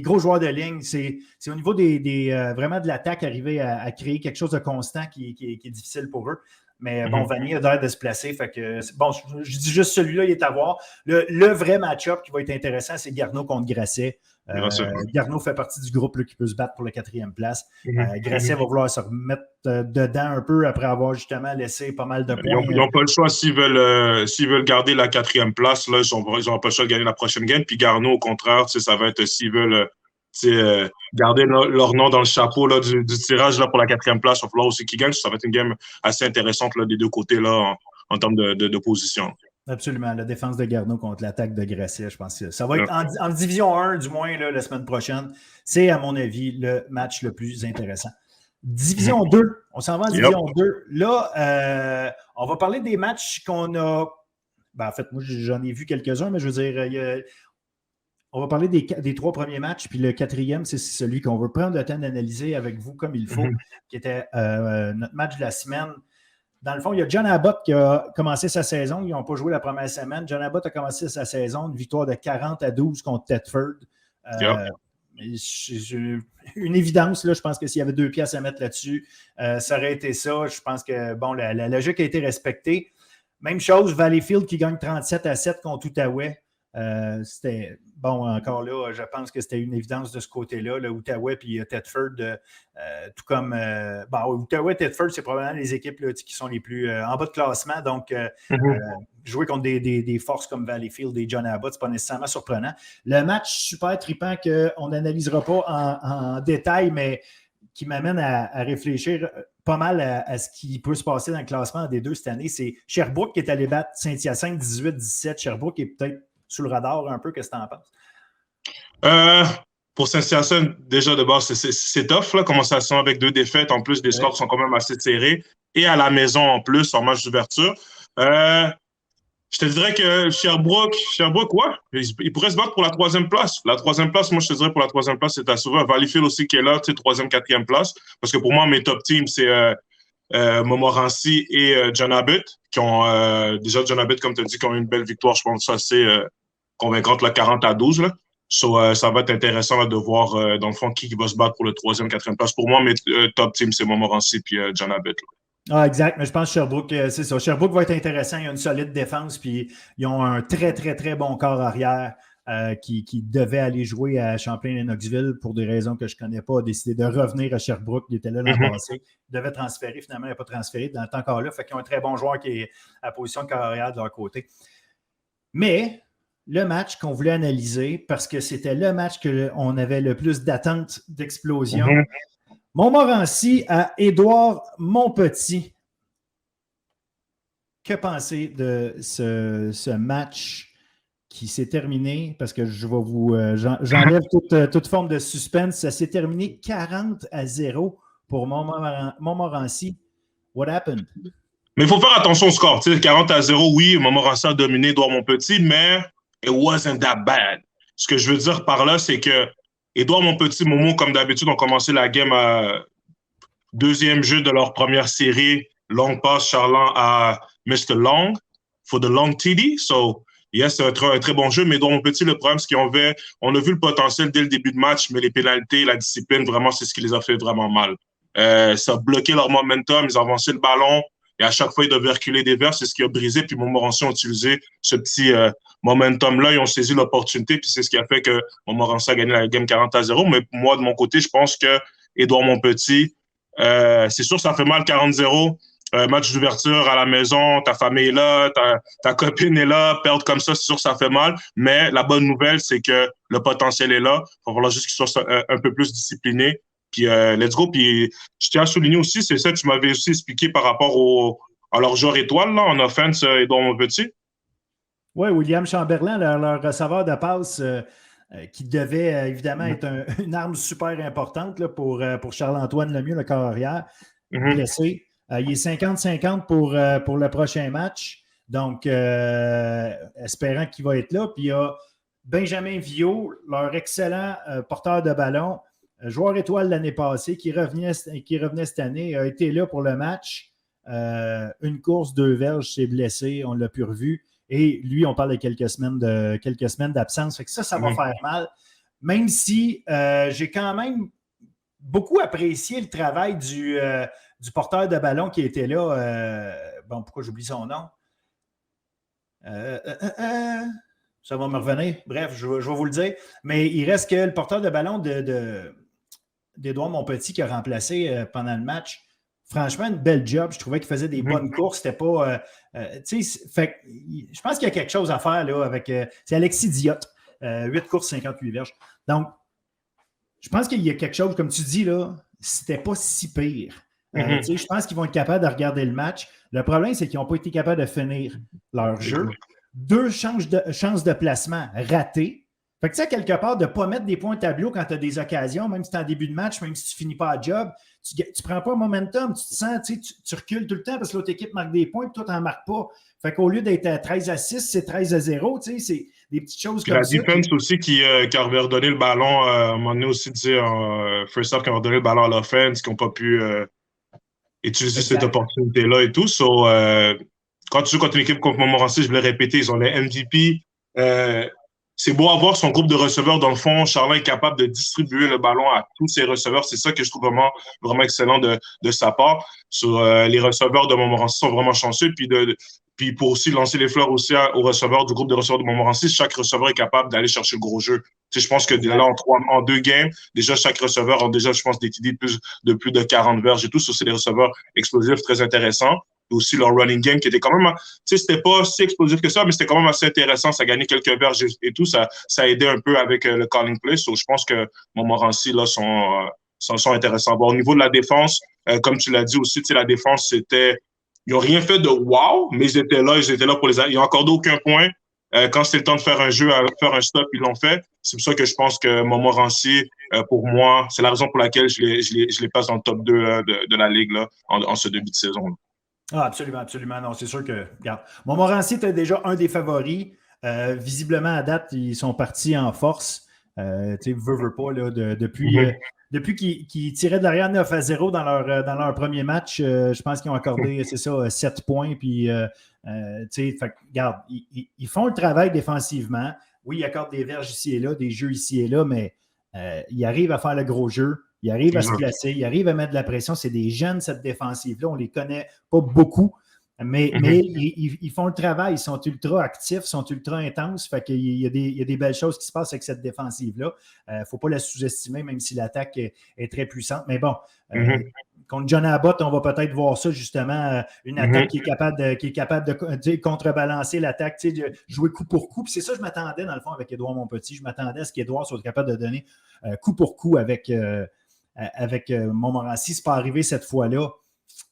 gros joueurs de ligne. C'est au niveau vraiment de l'attaque, arriver à créer quelque chose de constant qui est difficile pour eux. Mais bon, Vanier a l'air de se placer. Fait que, bon, je dis juste celui-là, il est à voir. Le vrai match-up qui va être intéressant, c'est Garneau contre Grasset. Garneau fait partie du groupe là, qui peut se battre pour la 4e place. Grasset va vouloir se remettre dedans un peu après avoir justement laissé pas mal de points. Ils n'ont pas le choix s'ils veulent garder la 4e place. Là, ils n'ont pas le choix de gagner la prochaine game. Puis Garneau, au contraire, ça va être s'ils veulent garder leur nom dans le chapeau là, du tirage là, pour la 4e place. Il va falloir aussi qu'ils gagnent. Ça va être une game assez intéressante là, des 2 côtés là, en termes de position. Absolument. La défense de Garneau contre l'attaque de Grasset, je pense que ça va être en division 1, du moins, là, la semaine prochaine. C'est, à mon avis, le match le plus intéressant. Division 2. On s'en va en division 2. Là, on va parler des matchs qu'on a... Ben, en fait, moi, j'en ai vu quelques-uns, mais je veux dire, on va parler des 3 premiers matchs, puis le 4e, c'est celui qu'on veut prendre le temps d'analyser avec vous comme il faut, qui était notre match de la semaine. Dans le fond, il y a John Abbott qui a commencé sa saison. Ils n'ont pas joué la première semaine. John Abbott a commencé sa saison, une victoire de 40-12 contre Thetford. Une évidence, là, je pense que s'il y avait 2 pièces à mettre là-dessus, ça aurait été ça. Je pense que bon, la logique a été respectée. Même chose, Valleyfield qui gagne 37-7 contre Outaouais. C'était bon, encore là, je pense que c'était une évidence de ce côté-là, le Outaouais puis Thetford, tout comme Outaouais et Thetford, c'est probablement les équipes là, qui sont les plus en bas de classement. Donc, jouer contre des forces comme Valleyfield et John Abbott, c'est pas nécessairement surprenant. Le match super trippant qu'on n'analysera pas en détail, mais qui m'amène à réfléchir pas mal à ce qui peut se passer dans le classement des 2 cette année, c'est Sherbrooke qui est allé battre Saint-Hyacinthe 18-17. Sherbrooke est peut-être sous le radar un peu. Qu'est-ce que tu en penses? Pour Saint-Hyacinthe, déjà de base, c'est tough, là, commencer la saison avec 2 défaites. En plus, des scores sont quand même assez serrés. Et à la maison, en plus, en match d'ouverture. Je te dirais que Sherbrooke, ouais, il pourrait se battre pour la 3e place. La 3e place, moi, je te dirais pour la 3e place, c'est à sauver. Valleyfield aussi qui est là, 3e, 4e place. Parce que pour moi, mes top teams, c'est Montmorency et John Abbott, qui ont déjà John Abbott, comme tu as dit, qui ont eu une belle victoire, je pense, assez convaincante, là, 40-12. Là. So, ça va être intéressant là, de voir, dans le fond, qui va se battre pour le 3e, 4e place. Pour moi, mes top team, c'est Montmorency et John Abbott. Là. Ah, exact. Mais je pense que Sherbrooke, c'est ça. Sherbrooke va être intéressant. Il y a une solide défense, puis ils ont un très, très, très bon corps arrière qui devait aller jouer à Champlain-Lennoxville pour des raisons que je ne connais pas, a décidé de revenir à Sherbrooke. Il était là l'an passé. Il devait transférer. Finalement, il n'a pas transféré. Dans le temps encore là. Fait qu'ils ont un très bon joueur qui est à la position de corps arrière de leur côté. Mais le match qu'on voulait analyser, parce que c'était le match qu'on avait le plus d'attente d'explosion, Montmorency à Édouard Montpetit. Que penser de ce match qui s'est terminé? Parce que je vais vous. J'enlève toute forme de suspense. Ça s'est terminé 40-0 pour Montmorency. What happened? Mais il faut faire attention au score. 40-0, oui, Montmorency a dominé Édouard Montpetit, mais it wasn't that bad. Ce que je veux dire par là, c'est que Édouard Montpetit, Momo, comme d'habitude, ont commencé la game à 2e jeu de leur première série. Long pass, Charland à Mr. Long for the long TD. So, yes, c'est un très bon jeu, mais Édouard Montpetit, le problème, c'est qu'on a vu le potentiel dès le début de match, mais les pénalités, la discipline, vraiment, c'est ce qui les a fait vraiment mal. Ça a bloqué leur momentum, ils ont avancé le ballon, et à chaque fois, ils devaient reculer des verres, c'est ce qui a brisé, puis Montmorency ont utilisé ce petit momentum-là, ils ont saisi l'opportunité, puis c'est ce qui a fait que Montmorency a gagné la game 40-0, mais moi, de mon côté, je pense que Édouard Montpetit, c'est sûr, ça fait mal 40-0, match d'ouverture à la maison, ta famille est là, ta copine est là, perdre comme ça, c'est sûr, ça fait mal, mais la bonne nouvelle, c'est que le potentiel est là, il va falloir juste qu'ils soient un peu plus disciplinés. Puis, let's go. Puis, je tiens à souligner aussi, c'est ça que tu m'avais aussi expliqué par rapport à leur joueur étoile, là, en offense, Édouard Montpetit. Oui, William Chamberlain, leur receveur de passe, qui devait évidemment être une arme super importante là, pour Charles-Antoine Lemieux, le corps arrière, blessé. Il est 50-50 pour le prochain match. Donc, espérant qu'il va être là. Puis, il y a Benjamin Viau, leur excellent porteur de ballon, joueur étoile l'année passée, qui revenait cette année, a été là pour le match. Une course, 2 verges, s'est blessé, on l'a plus revu. Et lui, on parle de quelques semaines d'absence. Fait que ça va faire mal. Même si j'ai quand même beaucoup apprécié le travail du porteur de ballon qui était là. Bon, pourquoi j'oublie son nom? Ça va me revenir. Bref, je vais vous le dire. Mais il reste que le porteur de ballon d'Édouard Montpetit qui a remplacé pendant le match. Franchement, une belle job. Je trouvais qu'il faisait des bonnes courses. C'était pas. Je pense qu'il y a quelque chose à faire là, avec. C'est Alexis Diot. 8 courses, 58 verges. Donc, je pense qu'il y a quelque chose, comme tu dis, là, c'était pas si pire. Je pense qu'ils vont être capables de regarder le match. Le problème, c'est qu'ils n'ont pas été capables de finir leur jeu. 2 chances de placement ratées. Fait que tu sais, quelque part, de ne pas mettre des points au tableau quand tu as des occasions, même si tu es en début de match, même si tu ne finis pas à job, tu ne prends pas un momentum, tu te sens, tu recules tout le temps parce que l'autre équipe marque des points et toi, tu n'en marques pas. Fait qu'au lieu d'être à 13-6, c'est 13-0, c'est des petites choses comme ça. La défense aussi qui avait redonné le ballon, à un moment donné aussi, en first half, qui a redonné le ballon à l'offense, qui n'ont pas pu utiliser cette opportunité-là et tout. So, quand tu joues contre une équipe contre Montmorency, je voulais répéter, ils ont les MVP. C'est beau avoir son groupe de receveurs dans le fond. Charland est capable de distribuer le ballon à tous ses receveurs. C'est ça que je trouve vraiment, vraiment excellent de sa part. Les receveurs de Montmorency sont vraiment chanceux. Puis pour aussi lancer les fleurs aussi aux receveurs du groupe de receveurs de Montmorency, chaque receveur est capable d'aller chercher le gros jeu. Je pense que là, en 2 games, déjà, chaque receveur a déjà, je pense, des TD de plus de 40 verges et tout. Ça, c'est des receveurs explosifs très intéressants. Aussi leur running game qui était quand même, c'était pas si explosif que ça, mais c'était quand même assez intéressant. Ça gagnait quelques verges et tout. Ça aidait un peu avec le calling play. So, je pense que Montmorency, là, sont intéressants. Bon, au niveau de la défense, comme tu l'as dit aussi, la défense, ils n'ont rien fait de wow, mais ils étaient là pour les. Ils n'ont accordé aucun point. Quand c'était le temps de faire un jeu, faire un stop, ils l'ont fait. C'est pour ça que je pense que Montmorency, pour moi, c'est la raison pour laquelle je les place dans le top 2 de la Ligue là, en ce début de saison. Là. Ah, absolument, absolument. Non, c'est sûr que, regarde, Montmorency était déjà un des favoris. Visiblement, à date, ils sont partis en force. Tu sais, veux pas, là, depuis depuis qu'ils tiraient de l'arrière 9-0 dans leur premier match, je pense qu'ils ont accordé, c'est ça, 7 points. Puis, regarde, ils font le travail défensivement. Oui, ils accordent des verges ici et là, des jeux ici et là, mais ils arrivent à faire le gros jeu. Ils arrivent à se placer. Ils arrivent à mettre de la pression. C'est des jeunes, cette défensive-là. On ne les connaît pas beaucoup. Mais ils font le travail, ils sont ultra actifs, ils sont ultra intenses. Fait qu'il y a des belles choses qui se passent avec cette défensive-là. Il ne faut pas la sous-estimer, même si l'attaque est très puissante. Mais bon, contre John Abbott, on va peut-être voir ça, justement, une attaque qui est capable de contrebalancer l'attaque, de jouer coup pour coup. Puis c'est ça que je m'attendais, dans le fond, avec Édouard Montpetit. Je m'attendais à ce qu'Édouard soit capable de donner coup pour coup avec Montmorency. Ce n'est pas arrivé cette fois-là.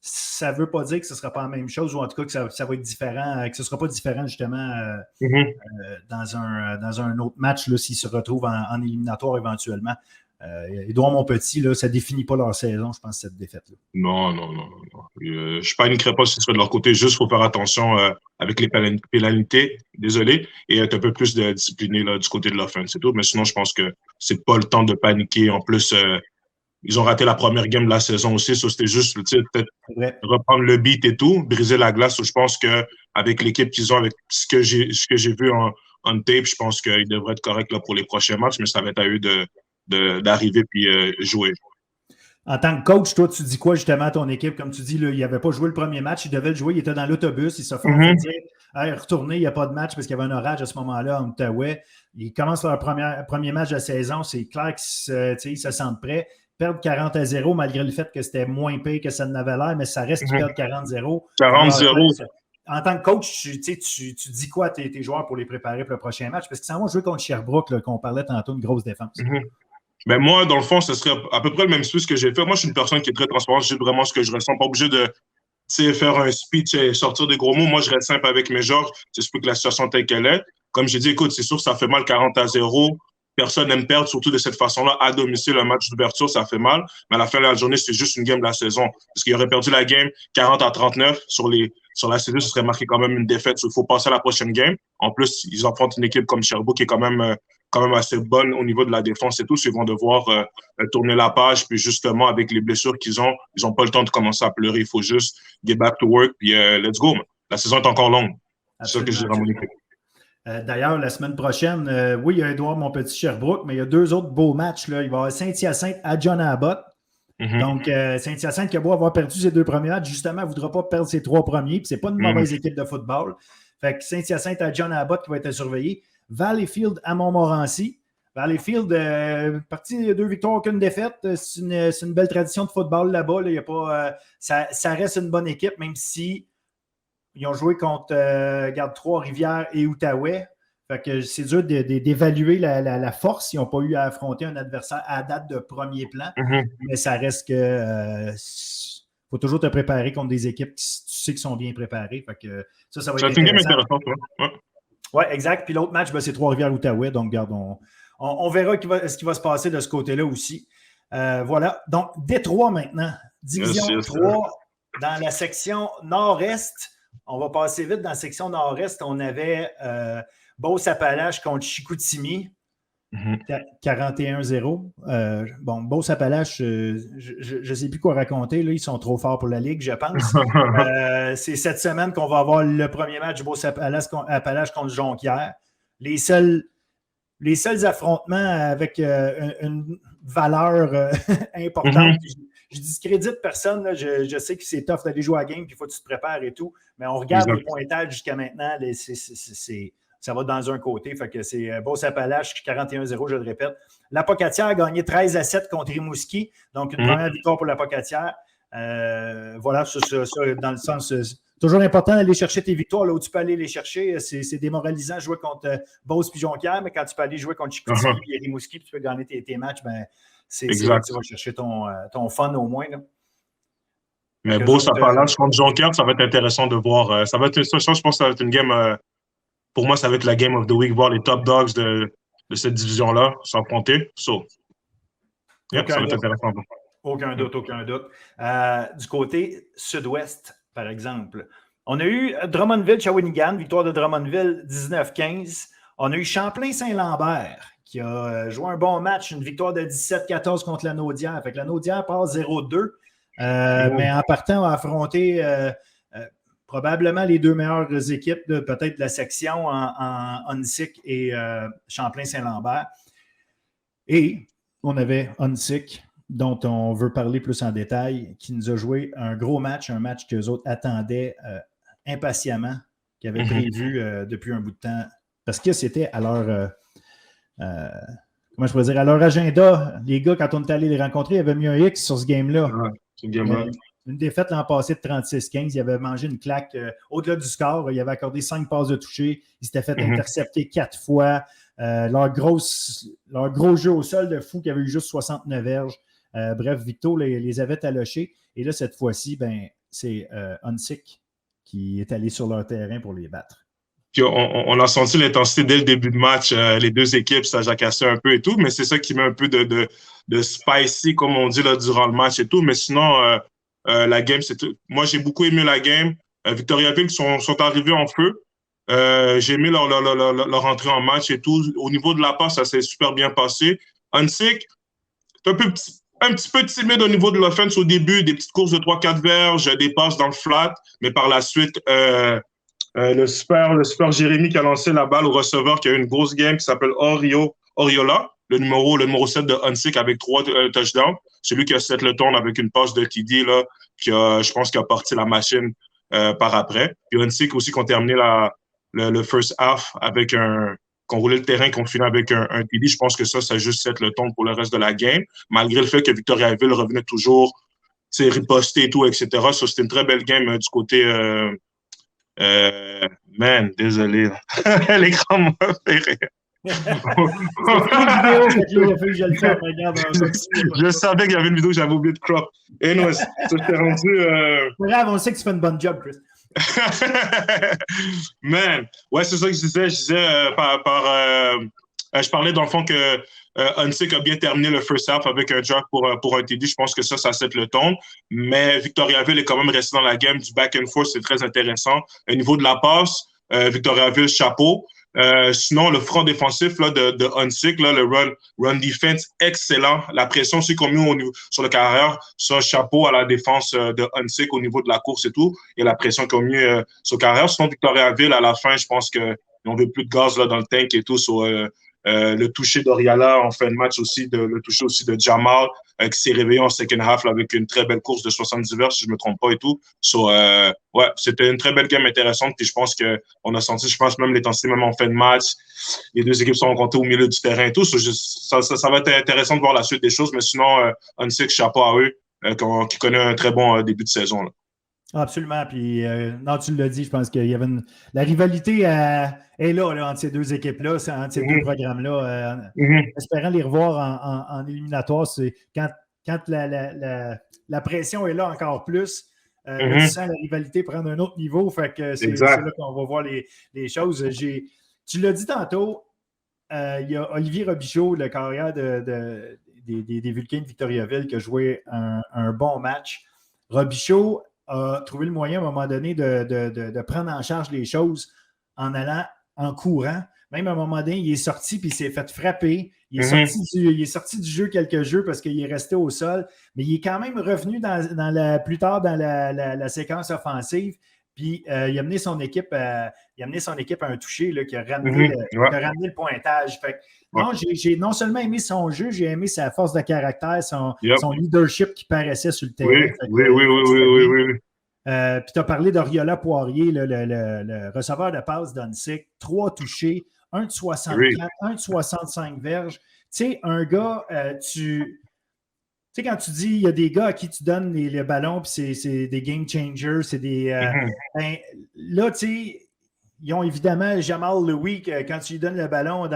Ça ne veut pas dire que ce ne sera pas la même chose, ou en tout cas que ça va être différent, que ce ne sera pas différent justement dans un autre match s'ils se retrouvent en éliminatoire éventuellement. Édouard Montpetit, là, ça ne définit pas leur saison, je pense, cette défaite-là. Non. Je ne paniquerai pas si ce serait de leur côté. Juste, il faut faire attention avec les pénalités, désolé, et être un peu plus discipliné là, du côté de l'offense, c'est tout. Mais sinon, je pense que c'est pas le temps de paniquer. En plus, ils ont raté la première game de la saison aussi. Ça, c'était juste peut-être reprendre le beat et tout, briser la glace. Je pense qu'avec l'équipe qu'ils ont, avec ce que j'ai vu en tape, je pense qu'ils devraient être corrects là, pour les prochains matchs, mais ça va être à eux d'arriver puis jouer. En tant que coach, toi, tu dis quoi justement à ton équipe? Comme tu dis, là, il n'avait pas joué le premier match, il devait le jouer, il était dans l'autobus, il se fait dire hey, retournez, il n'y a pas de match parce qu'il y avait un orage à ce moment-là en Outaouais. Ils commencent leur premier match de la saison, c'est clair qu'ils se sentent prêts. Perdre 40-0, malgré le fait que c'était moins pire que ça n'avait l'air, mais ça reste qu'ils perdent 40-0. 40-0. En tant que coach, tu dis quoi à tes joueurs pour les préparer pour le prochain match? Parce que ça va jouer contre Sherbrooke, là, qu'on parlait tantôt, une grosse défense. Ben moi, dans le fond, ce serait à peu près le même speech que j'ai fait. Moi, je suis une personne qui est très transparente. Je dis vraiment ce que je ressens. Pas obligé de faire un speech et sortir des gros mots. Moi, je reste simple avec mes joueurs. J'explique la situation telle qu'elle est. Comme j'ai dit, écoute, c'est sûr que ça fait mal 40-0. Personne n'aime perdre, surtout de cette façon-là. À domicile, un match d'ouverture, ça fait mal. Mais à la fin de la journée, c'est juste une game de la saison. Parce qu'il aurait perdu la game 40-39 sur la saison, ce serait marqué quand même une défaite. Il faut passer à la prochaine game. En plus, ils affrontent une équipe comme Sherbrooke qui est quand même assez bonne au niveau de la défense et tout. Ils vont devoir tourner la page. Puis justement, avec les blessures qu'ils ont, ils n'ont pas le temps de commencer à pleurer. Il faut juste get back to work. Puis let's go. La saison est encore longue. C'est ça que je dirais à mon équipe. D'ailleurs, la semaine prochaine, oui, il y a Édouard Montpetit-Sherbrooke, mais il y a 2 autres beaux matchs. Là. Il va y avoir Saint-Hyacinthe à John Abbott. Donc, Saint-Hyacinthe qui a beau avoir perdu ses 2 premiers matchs, justement, ne voudra pas perdre ses 3 premiers. Puis, ce n'est pas une mauvaise équipe de football. Fait que Saint-Hyacinthe à John Abbott qui va être surveillé. Valleyfield à Montmorency. Valleyfield, parti 2 victoires, aucune défaite. C'est une belle tradition de football là-bas. Là. Il y a pas, ça reste une bonne équipe, même si ils ont joué contre Trois-Rivières et Outaouais. Fait que c'est dur d'évaluer la force. Ils n'ont pas eu à affronter un adversaire à date de premier plan. Mais ça reste que faut toujours te préparer contre des équipes qui tu sais qui sont bien préparées. Fait que ça va être intéressant. Oui, exact. Puis l'autre match, c'est Trois-Rivières-Outaouais. Donc, regarde, on verra ce qui va se passer de ce côté-là aussi. Voilà. Donc, Détroit maintenant. Division 3 dans la section nord-est. On va passer vite dans la section nord-est. On avait Beauce-Appalaches contre Chicoutimi. 41-0. Beauce-Appalaches, je ne sais plus quoi raconter. Là, ils sont trop forts pour la Ligue, je pense. C'est cette semaine qu'on va avoir le premier match Beauce-Appalaches contre Jonquière. Les seuls affrontements avec une valeur importante. Je discrédite personne. Là. Je sais que c'est tough d'aller jouer à la game, puis il faut que tu te prépares et tout. Mais on regarde les pointages jusqu'à maintenant. Ça va dans un côté. Fait que c'est Beauce-Appalaches, 41-0, je le répète. La Pocatière a gagné 13-7 contre Rimouski. Donc, une première victoire pour la Pocatière. Voilà, ça, dans le sens... C'est toujours important d'aller chercher tes victoires là où tu peux aller les chercher. C'est démoralisant de jouer contre Beauce puis Jonquière, mais quand tu peux aller jouer contre Chicoutimi et Rimouski, puis tu peux gagner tes matchs, c'est là que tu vas chercher ton fun au moins. Là. Mais Beauce-Appalaches contre Jonquière, ça va être intéressant de voir. Ça va être, je pense que ça va être une game... pour moi, ça va être la game of the week, voir les top dogs de cette division-là s'affronter. Ça va être intéressant. Aucun doute. Du côté sud-ouest, par exemple, on a eu Drummondville-Shawinigan, victoire de Drummondville 19-15. On a eu Champlain-Saint-Lambert qui a joué un bon match, une victoire de 17-14 contre la Naudière. Fait que la Naudière passe 0-2, mais en partant, on a affronté probablement les deux meilleures équipes peut-être de la section en Huntsic et Champlain-Saint-Lambert. Et on avait Huntsic, dont on veut parler plus en détail, qui nous a joué un gros match, un match qu'eux autres attendaient impatiemment, qu'ils avaient prévu depuis un bout de temps, parce que c'était à leur... comment je pourrais dire, à leur agenda, les gars, quand on est allé les rencontrer, ils avaient mis un X sur ce game-là. Une défaite l'an passé de 36-15. Ils avaient mangé une claque au-delà du score. Ils avaient accordé 5 passes de toucher. Ils s'étaient fait intercepter 4 fois. Leur gros jeu au sol de fou qui avait eu juste 69 verges. Bref, Victo les avait talochés. Et là, cette fois-ci, c'est Huntsic qui est allé sur leur terrain pour les battre. Puis on a senti l'intensité dès le début de match. Les deux équipes, ça jacassait un peu et tout, mais c'est ça qui met un peu de spicy, comme on dit, là, durant le match et tout. Mais sinon, la game, moi, j'ai beaucoup aimé la game. Victoriaville sont arrivés en feu. J'ai aimé leur entrée en match et tout. Au niveau de la passe, ça s'est super bien passé. Huntsic, c'est un petit peu timide au niveau de l'offense au début, des petites courses de 3-4 verges, des passes dans le flat, mais par la suite, le super Jérémy qui a lancé la balle au receveur, qui a eu une grosse game, qui s'appelle Oriola, le numéro 7 de Huntsic avec 3 touchdowns. Celui qui a set le tourne avec une passe de TD, là, je pense qu'il a parti la machine par après. Puis Huntsic aussi qui ont terminé le first half avec qu'on roulait le terrain, qu'on finit avec un TD. Je pense que ça a juste set le ton pour le reste de la game, malgré le fait que Victoriaville revenait toujours riposter et tout, etc. Ça, c'était une très belle game du côté... man, désolé. L'écran m'a fait rire. Je savais qu'il y avait une vidéo que j'avais oublié de crop. Et non, ça t'est rendu. C'est grave, on sait que tu fais une bonne job, Chris. Man, ouais, c'est ça que je disais. Je parlais dans le fond que Huntsic a bien terminé le first half avec un drop pour un TD. Je pense que ça set le ton. Mais Victoriaville est quand même resté dans la game du back and forth. C'est très intéressant. Au niveau de la passe, Victoriaville, chapeau. Sinon, le front défensif là, de Huntsic, là, le run defense, excellent. La pression aussi qu'on met sur le carrière, ça, chapeau à la défense de Huntsic au niveau de la course et tout. Et la pression qu'on met sur le carrière. Sinon, Victoriaville, à la fin, je pense qu'ils n'ont plus de gaz là, dans le tank et tout. Le toucher d'Oriala en fin de match aussi, le toucher aussi de Jamal, qui s'est réveillé en second half là, avec une très belle course de 70 verges, si je ne me trompe pas et tout. Ouais, c'était une très belle game intéressante. Puis je pense qu'on a senti, même l'intensité, même en fin de match. Les deux équipes sont rencontrées au milieu du terrain et tout. Ça va être intéressant de voir la suite des choses. Mais sinon, Huntsic, chapeau à eux, qui connaît un très bon début de saison. Là. Absolument. Puis, non, tu l'as dit, je pense qu'il y avait la rivalité est là, entre ces deux équipes-là, entre ces deux programmes-là. Espérant les revoir en éliminatoire, c'est quand la pression est là encore plus. Tu sens la rivalité prendre un autre niveau. Fait que c'est là qu'on va voir les choses. Tu l'as dit tantôt, il y a Olivier Robichaud, le carrière des Vulcains de Victoriaville, qui a joué un bon match. Robichaud a trouvé le moyen à un moment donné de prendre en charge les choses en allant en courant. Même à un moment donné, il est sorti puis il s'est fait frapper. Il est sorti du jeu quelques jeux parce qu'il est resté au sol, mais il est quand même revenu plus tard dans la séquence offensive. Puis il a amené son équipe à un toucher là, qui a ramené le pointage. Fait que, non, j'ai non seulement aimé son jeu, j'ai aimé sa force de caractère, son leadership qui paraissait sur le terrain. Oui. Puis tu as parlé d'Oriola Poirier, le receveur de passe d'Huntsic, 3 touchés, un de 64, un de 65 verges. Tu sais, un gars, tu sais, quand tu dis il y a des gars à qui tu donnes le ballon, puis c'est des game changers, c'est des. Là, tu sais, ils ont évidemment Jamal Louis, quand tu lui donnes le ballon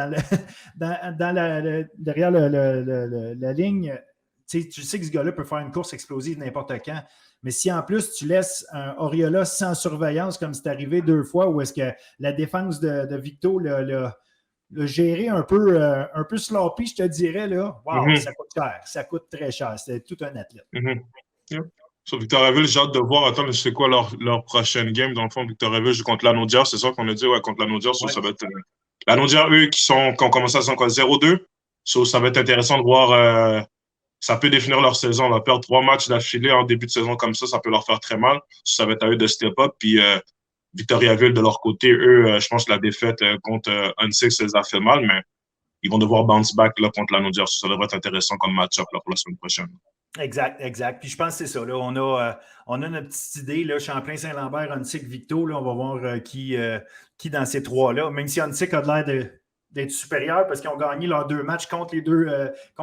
derrière la ligne, tu sais que ce gars-là peut faire une course explosive n'importe quand. Mais si en plus tu laisses un Oriola sans surveillance, comme c'est arrivé 2 fois, où est-ce que la défense de Victo l'a géré un peu sloppy, je te dirais, là, wow, ça coûte cher. Ça coûte très cher. C'est tout un athlète. Sur Victoriaville, j'ai hâte de voir. Attends, c'est quoi leur prochaine game? Dans le fond, Victoriaville joue contre la Naudière. C'est ça qu'on a dit, contre la Naudière. Ça va être La Naudière, eux, qui ont commencé à 0-2. So, ça va être intéressant de voir. Ça peut définir leur saison. On va perdre 3 matchs d'affilée en début de saison comme ça peut leur faire très mal. Ça va être à eux de step up. Puis Victoriaville, de leur côté, eux, je pense que la défaite contre Unsix, ça les a fait mal, mais ils vont devoir bounce back là, contre la Naudière. Ça devrait être intéressant comme match-up là, pour la semaine prochaine. Exact. Puis je pense que c'est ça. Là, on a notre petite idée. Là, Champlain-Saint-Lambert, Huntsic, Victo. Là, on va voir qui dans ces trois-là. Même si Huntsic a l'air d'être supérieur parce qu'ils ont gagné leurs 2 matchs contre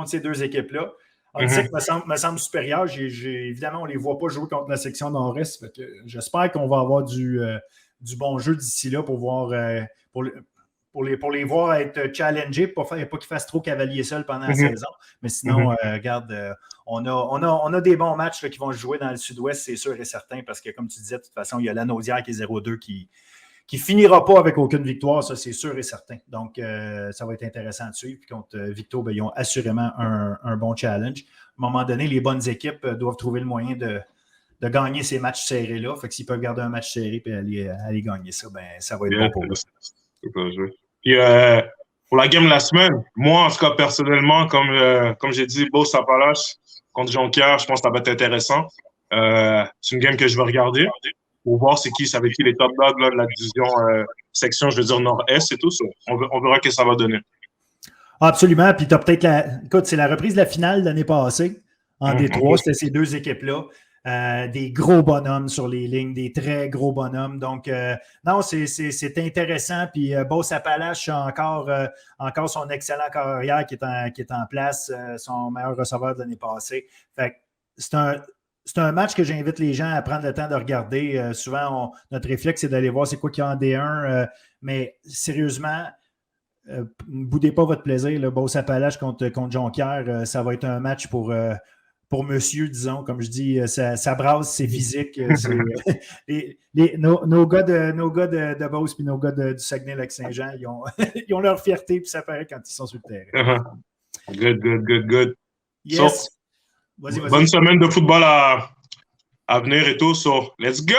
ces 2 équipes-là. Huntsic me semble supérieur. Évidemment, on ne les voit pas jouer contre la section nord-est. J'espère qu'on va avoir du bon jeu d'ici là pour voir pour les voir être challengés, pour pas qu'ils fassent trop cavalier seul pendant la saison. Mais sinon, regarde, on a des bons matchs là, qui vont se jouer dans le sud-ouest, c'est sûr et certain, parce que, comme tu disais, de toute façon, il y a la Naudière qui est 0-2 qui finira pas avec aucune victoire, ça, c'est sûr et certain. Donc, ça va être intéressant de suivre. Puis contre Victo, ils ont assurément un bon challenge. À un moment donné, les bonnes équipes doivent trouver le moyen de gagner ces matchs serrés-là. Fait que s'ils peuvent garder un match serré et aller gagner ça, ça va être bon pour eux. Puis pour la game de la semaine, moi, en tout cas, personnellement, comme j'ai dit, Beau Sapalache contre Jonquière, je pense que ça va être intéressant. C'est une game que je vais regarder pour voir c'est avec qui les top dogs là, de la division section, je veux dire, nord-est et tout ça. On verra ce que ça va donner. Absolument. Puis tu as peut-être Écoute, c'est la reprise de la finale l'année passée en Détroit. C'était ces 2 équipes-là. Des gros bonhommes sur les lignes, des très gros bonhommes. Donc, non, c'est intéressant. Puis, Beauce Appalache a encore son excellent carrière qui est en place, son meilleur receveur de l'année passée. Fait que c'est un match que j'invite les gens à prendre le temps de regarder. Souvent, notre réflexe, c'est d'aller voir c'est quoi qu'il y a en D1. Mais sérieusement, ne boudez pas votre plaisir. Beauce Appalache contre Jonquière, ça va être un match pour monsieur, disons, comme je dis, ça brasse, c'est physique. Nos gars de Beauce et nos gars du Saguenay-Lac-Saint-Jean, ils ont leur fierté, puis ça paraît quand ils sont sur le terrain. Good. Yes. So, vas-y. Bonne semaine de football à venir et tout. So, let's go!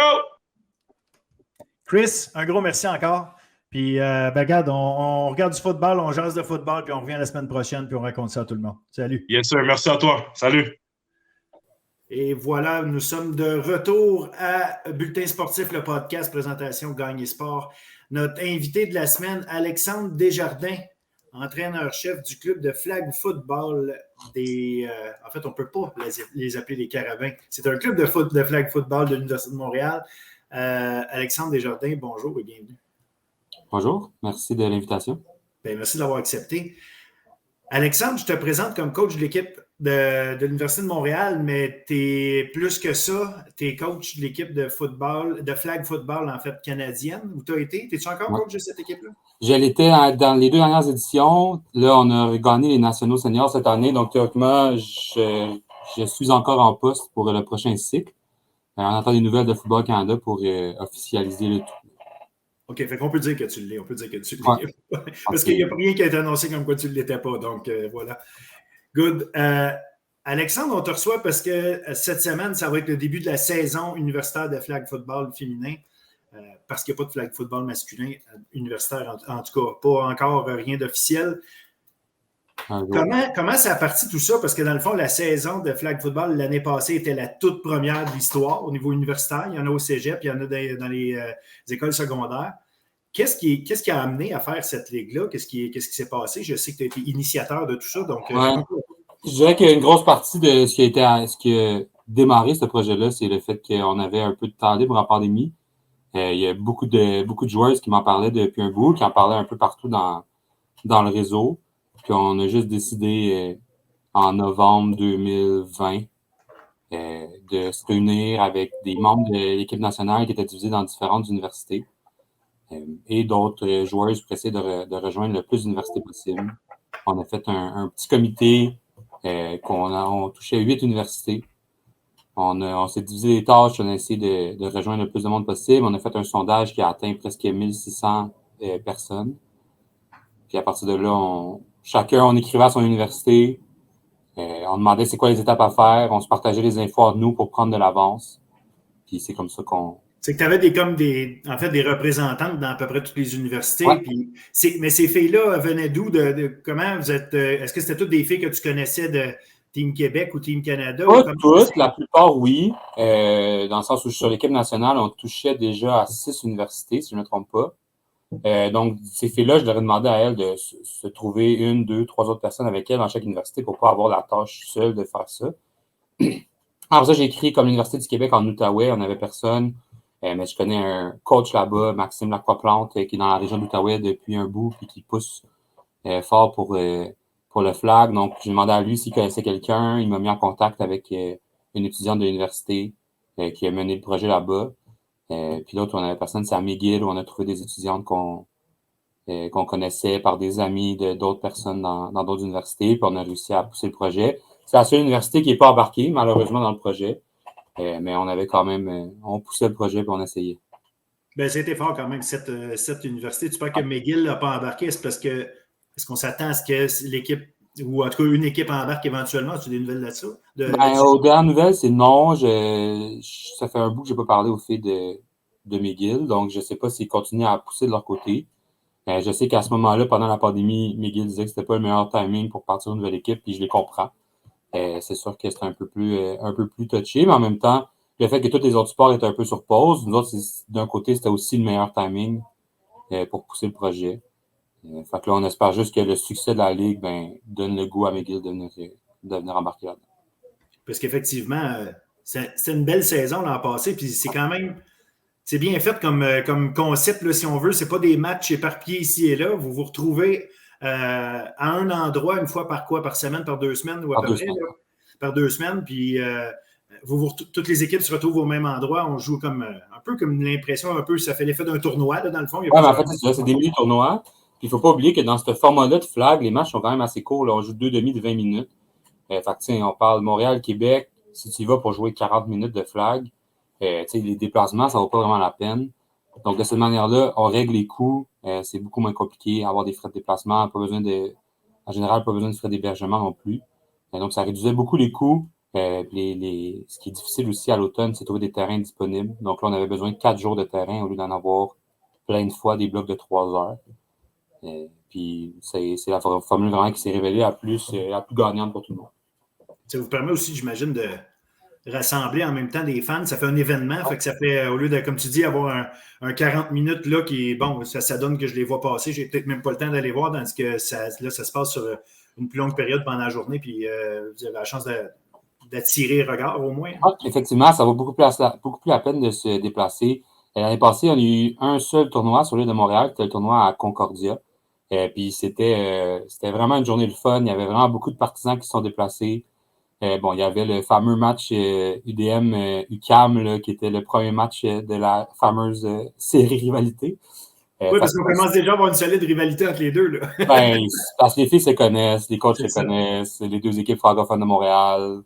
Chris, un gros merci encore. Puis, regarde, on regarde du football, on jase de football, puis on revient la semaine prochaine, puis on raconte ça à tout le monde. Salut. Yes, sir. Merci à toi. Salut. Et voilà, nous sommes de retour à Bulletin sportif, le podcast, présentation Gagné Sport. Notre invité de la semaine, Alexandre Desjardins, entraîneur-chef du club de flag football en fait, on ne peut pas les appeler les Carabins. C'est un club de flag football de l'Université de Montréal. Alexandre Desjardins, bonjour et bienvenue. Bonjour, merci de l'invitation. Merci d'avoir accepté. Alexandre, je te présente comme coach de l'équipe de l'Université de Montréal, mais tu es plus que ça. Tu es coach de l'équipe de football, de flag football, en fait, canadienne. Où tu as été? Es-tu encore coach de cette équipe-là? Je l'étais dans les 2 dernières éditions. Là, on a gagné les nationaux seniors cette année. Donc, théoriquement, je suis encore en poste pour le prochain cycle. On attend des nouvelles de Football Canada pour officialiser le tout. OK, fait qu'on peut dire que tu l'es. On peut dire que tu l'es. Ouais. Parce qu'il n'y a rien qui a été annoncé comme quoi tu ne l'étais pas. Donc, voilà. Good. Alexandre, on te reçoit parce que cette semaine, ça va être le début de la saison universitaire de flag football féminin. Parce qu'il n'y a pas de flag football masculin universitaire, en tout cas, pas encore rien d'officiel. Comment ça a parti tout ça? Parce que dans le fond, la saison de flag football l'année passée était la toute première de l'histoire au niveau universitaire. Il y en a au cégep, il y en a dans les écoles secondaires. Qu'est-ce qui a amené à faire cette ligue-là? Qu'est-ce qui s'est passé? Je sais que tu as été initiateur de tout ça. Donc, je dirais qu'il y a une grosse partie de ce qui a démarré ce projet-là, c'est le fait qu'on avait un peu de temps libre en pandémie. Il y a beaucoup de joueurs qui m'en parlaient depuis un bout, qui en parlaient un peu partout dans le réseau. Puis on a juste décidé en novembre 2020 de se réunir avec des membres de l'équipe nationale qui étaient divisés dans différentes universités et d'autres joueurs pour essayer de rejoindre le plus d'universités possible. On a fait un petit comité on touchait 8 universités. On s'est divisé les tâches, on a essayé de rejoindre le plus de monde possible. On a fait un sondage qui a atteint presque 1600 personnes. Puis à partir de là, on écrivait à son université. On demandait c'est quoi les étapes à faire. On se partageait les infos entre nous pour prendre de l'avance. Puis c'est comme ça qu'on C'est que tu avais des représentantes dans à peu près toutes les universités. Ouais. Puis mais ces filles-là venaient d'où? Comment vous êtes. Est-ce que c'était toutes des filles que tu connaissais de Team Québec ou Team Canada? Pas toutes, la plupart, oui. Dans le sens où sur l'équipe nationale, on touchait déjà à 6 universités, si je ne me trompe pas. Donc, ces filles-là, je leur ai demandé à elles de se trouver 1, 2, 3 autres personnes avec elles dans chaque université pour ne pas avoir la tâche seule de faire ça. Alors ça, j'ai écrit comme l'Université du Québec en Outaouais, on n'avait personne. Mais je connais un coach là-bas, Maxime Lacroix-Plante, qui est dans la région d'Outaouais depuis un bout puis qui pousse fort pour le flag. Donc, j'ai demandé à lui s'il connaissait quelqu'un. Il m'a mis en contact avec une étudiante de l'université qui a mené le projet là-bas. Puis l'autre, on avait personne, c'est à McGill, où on a trouvé des étudiantes qu'on connaissait par des amis d'autres personnes dans d'autres universités. Puis on a réussi à pousser le projet. C'est la seule université qui n'est pas embarquée, malheureusement, dans le projet. Mais on avait quand même, on poussait le projet et on essayait. Ben, c'était fort quand même, cette université. Tu penses que McGill n'a pas embarqué? C'est parce que, est-ce qu'on s'attend à ce que l'équipe, ou en tout cas une équipe embarque éventuellement? As-tu des nouvelles là-dessus? Aux dernières nouvelles, c'est non. Ça fait un bout que je n'ai pas parlé aux filles de McGill, donc je ne sais pas s'ils continuent à pousser de leur côté. Je sais qu'à ce moment-là, pendant la pandémie, McGill disait que ce n'était pas le meilleur timing pour partir une nouvelle équipe, puis je les comprends. C'est sûr que c'est un peu plus touché, mais en même temps, le fait que tous les autres sports étaient un peu sur pause, nous autres, d'un côté, c'était aussi le meilleur timing pour pousser le projet. Fait que là, on espère juste que le succès de la Ligue donne le goût à McGill de venir embarquer là-dedans. Parce qu'effectivement, c'est une belle saison l'an passé, puis c'est quand même. C'est bien fait comme concept, là, si on veut. C'est pas des matchs éparpillés ici et là. Vous vous retrouvez à un endroit une fois par semaine, par 2 semaines, ou à peu près, là, par 2 semaines. Puis toutes les équipes se retrouvent au même endroit. On joue comme un peu comme l'impression, ça fait l'effet d'un tournoi, là, dans le fond. Oui, mais en fait, c'est ça, c'est des mini-tournois. Puis il ne faut pas oublier que dans ce format-là de flag, les matchs sont quand même assez courts. Là. On joue 2 demi de 20 minutes. Fait que, on parle Montréal-Québec. Si tu y vas pour jouer 40 minutes de flag, les déplacements, ça ne vaut pas vraiment la peine. Donc, de cette manière-là, on règle les coûts. C'est beaucoup moins compliqué. Avoir des frais de déplacement, en général, pas besoin de frais d'hébergement non plus. Donc, ça réduisait beaucoup les coûts. Ce qui est difficile aussi à l'automne, c'est de trouver des terrains disponibles. Donc, là, on avait besoin de 4 jours de terrain au lieu d'en avoir plein de fois des blocs de 3 heures. Puis, c'est la formule vraiment qui s'est révélée la plus gagnante pour tout le monde. Ça vous permet aussi, j'imagine, de rassembler en même temps des fans. Ça fait un événement. Fait que ça fait, au lieu de, comme tu dis, avoir un 40 minutes là qui est bon, ça donne que je les vois passer. J'ai peut-être même pas le temps d'aller voir, tandis que ça se passe sur une plus longue période pendant la journée. Puis vous avez la chance d'attirer le regard au moins. Ah, effectivement, ça vaut beaucoup plus la peine de se déplacer. L'année passée, on a eu un seul tournoi sur l'île de Montréal, c'était le tournoi à Concordia. Puis c'était vraiment une journée de fun. Il y avait vraiment beaucoup de partisans qui se sont déplacés. Il y avait le fameux match UDM-UQAM, qui était le premier match de la fameuse série rivalité. Oui, parce qu'on commence déjà à avoir une solide rivalité entre les deux. Là. Parce que les filles se connaissent, les coachs se connaissent, les deux équipes francophones de Montréal.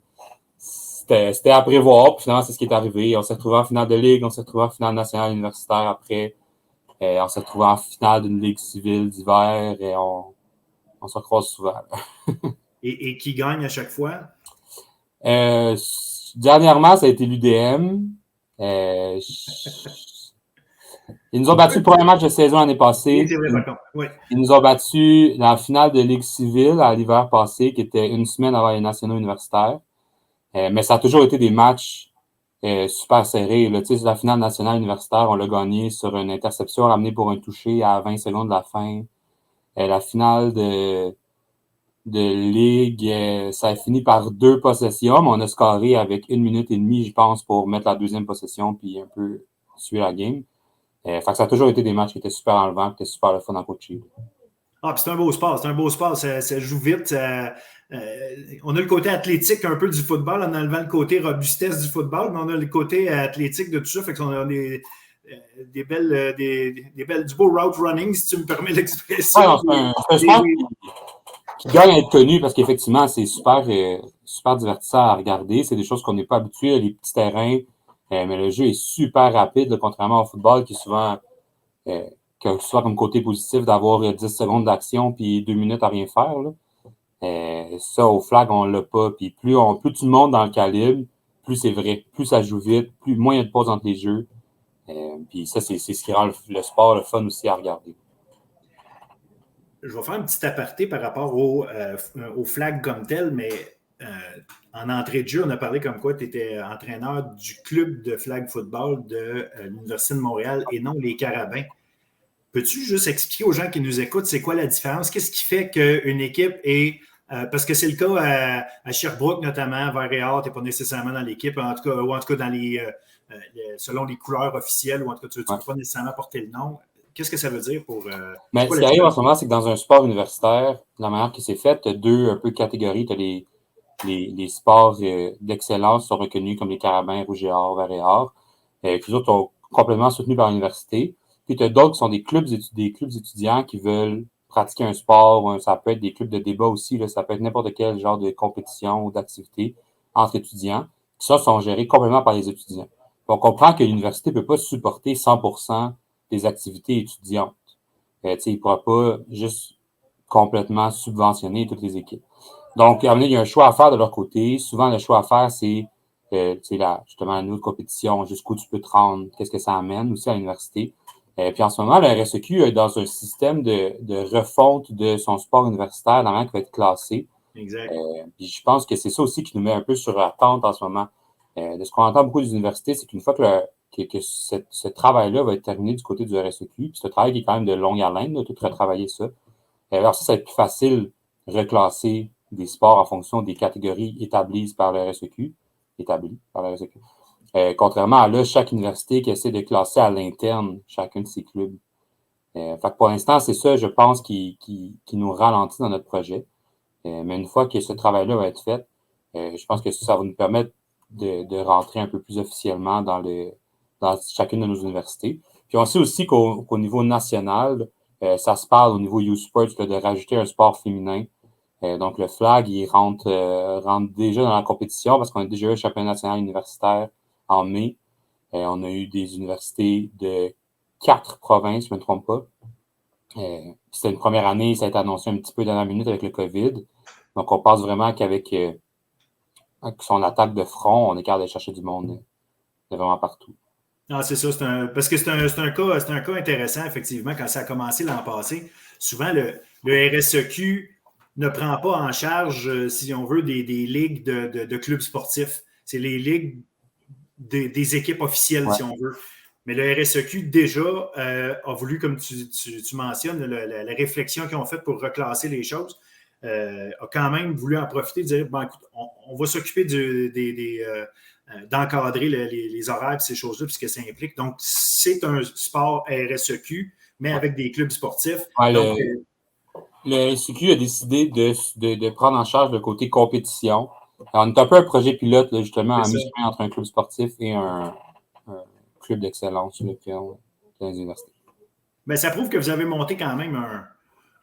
C'était à prévoir, puis finalement, c'est ce qui est arrivé. On s'est retrouvés en finale de Ligue, on s'est retrouvés en finale nationale universitaire après. On s'est retrouvés en finale d'une Ligue civile d'hiver et on se recroise souvent. Et qui gagne à chaque fois? Dernièrement, ça a été l'UDM. Ils nous ont battu le premier match de saison l'année passée. C'est vrai, par contre. Oui. Ils nous ont battu dans la finale de Ligue civile à l'hiver passé, qui était une semaine avant les nationaux universitaires. Mais ça a toujours été des matchs super serrés. Là. La finale nationale universitaire, on l'a gagné sur une interception ramenée pour un toucher à 20 secondes de la fin. La finale de Ligue, ça a fini par 2 possessions, mais on a scoré avec 1 minute et demie, je pense, pour mettre la deuxième possession puis un peu suivre la game. Fait que ça a toujours été des matchs qui étaient super enlevants, qui étaient super le fun en coaching. Ah, puis c'est un beau sport, ça joue vite. On a le côté athlétique un peu du football en enlevant le côté robustesse du football, mais on a le côté athlétique de tout ça. Fait qu'on a du beau route running, si tu me permets l'expression. Ouais, c'est un sport qui gagne à être connu parce qu'effectivement, c'est super divertissant à regarder. C'est des choses qu'on n'est pas habitué, les petits terrains, mais le jeu est super rapide, là, contrairement au football qui est souvent comme côté positif d'avoir 10 secondes d'action puis 2 minutes à rien faire. Là. Ça, au flag, on l'a pas. Puis plus tout le monde dans le calibre, plus c'est vrai. Plus ça joue vite, moins il y a de pause entre les jeux. Puis ça, c'est ce qui rend le sport le fun aussi à regarder. Je vais faire un petit aparté par rapport au flag comme tel, mais en entrée de jeu, on a parlé comme quoi tu étais entraîneur du club de flag football de l'Université de Montréal et non les Carabins. Peux-tu juste expliquer aux gens qui nous écoutent c'est quoi la différence? Qu'est-ce qui fait qu'une équipe est... parce que c'est le cas à Sherbrooke notamment, Vert-et-Or, tu n'es pas nécessairement dans l'équipe, ou en tout cas dans selon les couleurs officielles, ou en tout cas tu ne peux pas nécessairement porter le nom. Qu'est-ce que ça veut dire pour... Mais ce qui arrive en ce moment, c'est que dans un sport universitaire, la manière que c'est fait, tu as deux un peu catégories. Tu as les sports d'excellence qui sont reconnus comme les Carabins, Rouge et Or, Vert et Or, qui eux autres sont complètement soutenus par l'université. Puis tu as d'autres qui sont des clubs étudiants qui veulent pratiquer un sport, ça peut être des clubs de débat aussi, là, ça peut être n'importe quel genre de compétition ou d'activité entre étudiants, qui sont gérés complètement par les étudiants. On comprend que l'université ne peut pas supporter 100% des activités étudiantes. Il ne pourra pas juste complètement subventionner toutes les équipes. Donc, il y a un choix à faire de leur côté. Souvent, le choix à faire, c'est justement la nouvelle compétition, jusqu'où tu peux te rendre, qu'est-ce que ça amène aussi à l'université. Puis en ce moment, le RSEQ est dans un système de refonte de son sport universitaire, dans qui va être classé. Exact. Puis je pense que c'est ça aussi qui nous met un peu sur attente en ce moment. De ce qu'on entend beaucoup des universités, c'est qu'une fois que ce travail-là va être terminé du côté du RSEQ, puis ce travail qui est quand même de longue haleine, de tout retravailler ça, alors ça va être plus facile de reclasser des sports en fonction des catégories établies par le RSEQ. Contrairement à là, chaque université qui essaie de classer à l'interne chacun de ses clubs. Fait que pour l'instant, c'est ça, je pense, qui nous ralentit dans notre projet. Mais une fois que ce travail-là va être fait, je pense que ça va nous permettre de rentrer un peu plus officiellement dans chacune de nos universités. Puis on sait aussi qu'au niveau national, ça se parle au niveau Youth Sports de rajouter un sport féminin. Donc le flag, il rentre déjà dans la compétition parce qu'on a déjà eu le championnat national universitaire en mai. On a eu des universités de 4 provinces, je ne me trompe pas. C'était une première année, ça a été annoncé un petit peu dans la minute avec le COVID. Donc, on pense vraiment qu'avec son attaque de front, on est capable de chercher du monde de vraiment partout. Ah, c'est ça, parce que c'est un cas intéressant, effectivement, quand ça a commencé l'an passé. Souvent, le RSEQ ne prend pas en charge, si on veut, des ligues de clubs sportifs. C'est les ligues des équipes officielles, si on veut. Mais le RSEQ, déjà, a voulu, comme tu mentionnes, la réflexion qu'ils ont faite pour reclasser les choses, a quand même voulu en profiter, de dire, bon, écoute, on va s'occuper d'encadrer les horaires et ces choses-là, puisque ça implique. Donc, c'est un sport RSEQ, mais avec des clubs sportifs. Ouais, donc, le RSEQ a décidé de prendre en charge le côté compétition. Alors, on est un peu un projet pilote, là, justement, à mi-chemin entre un club sportif et un club d'excellence dans les universités. Ben, ça prouve que vous avez monté quand même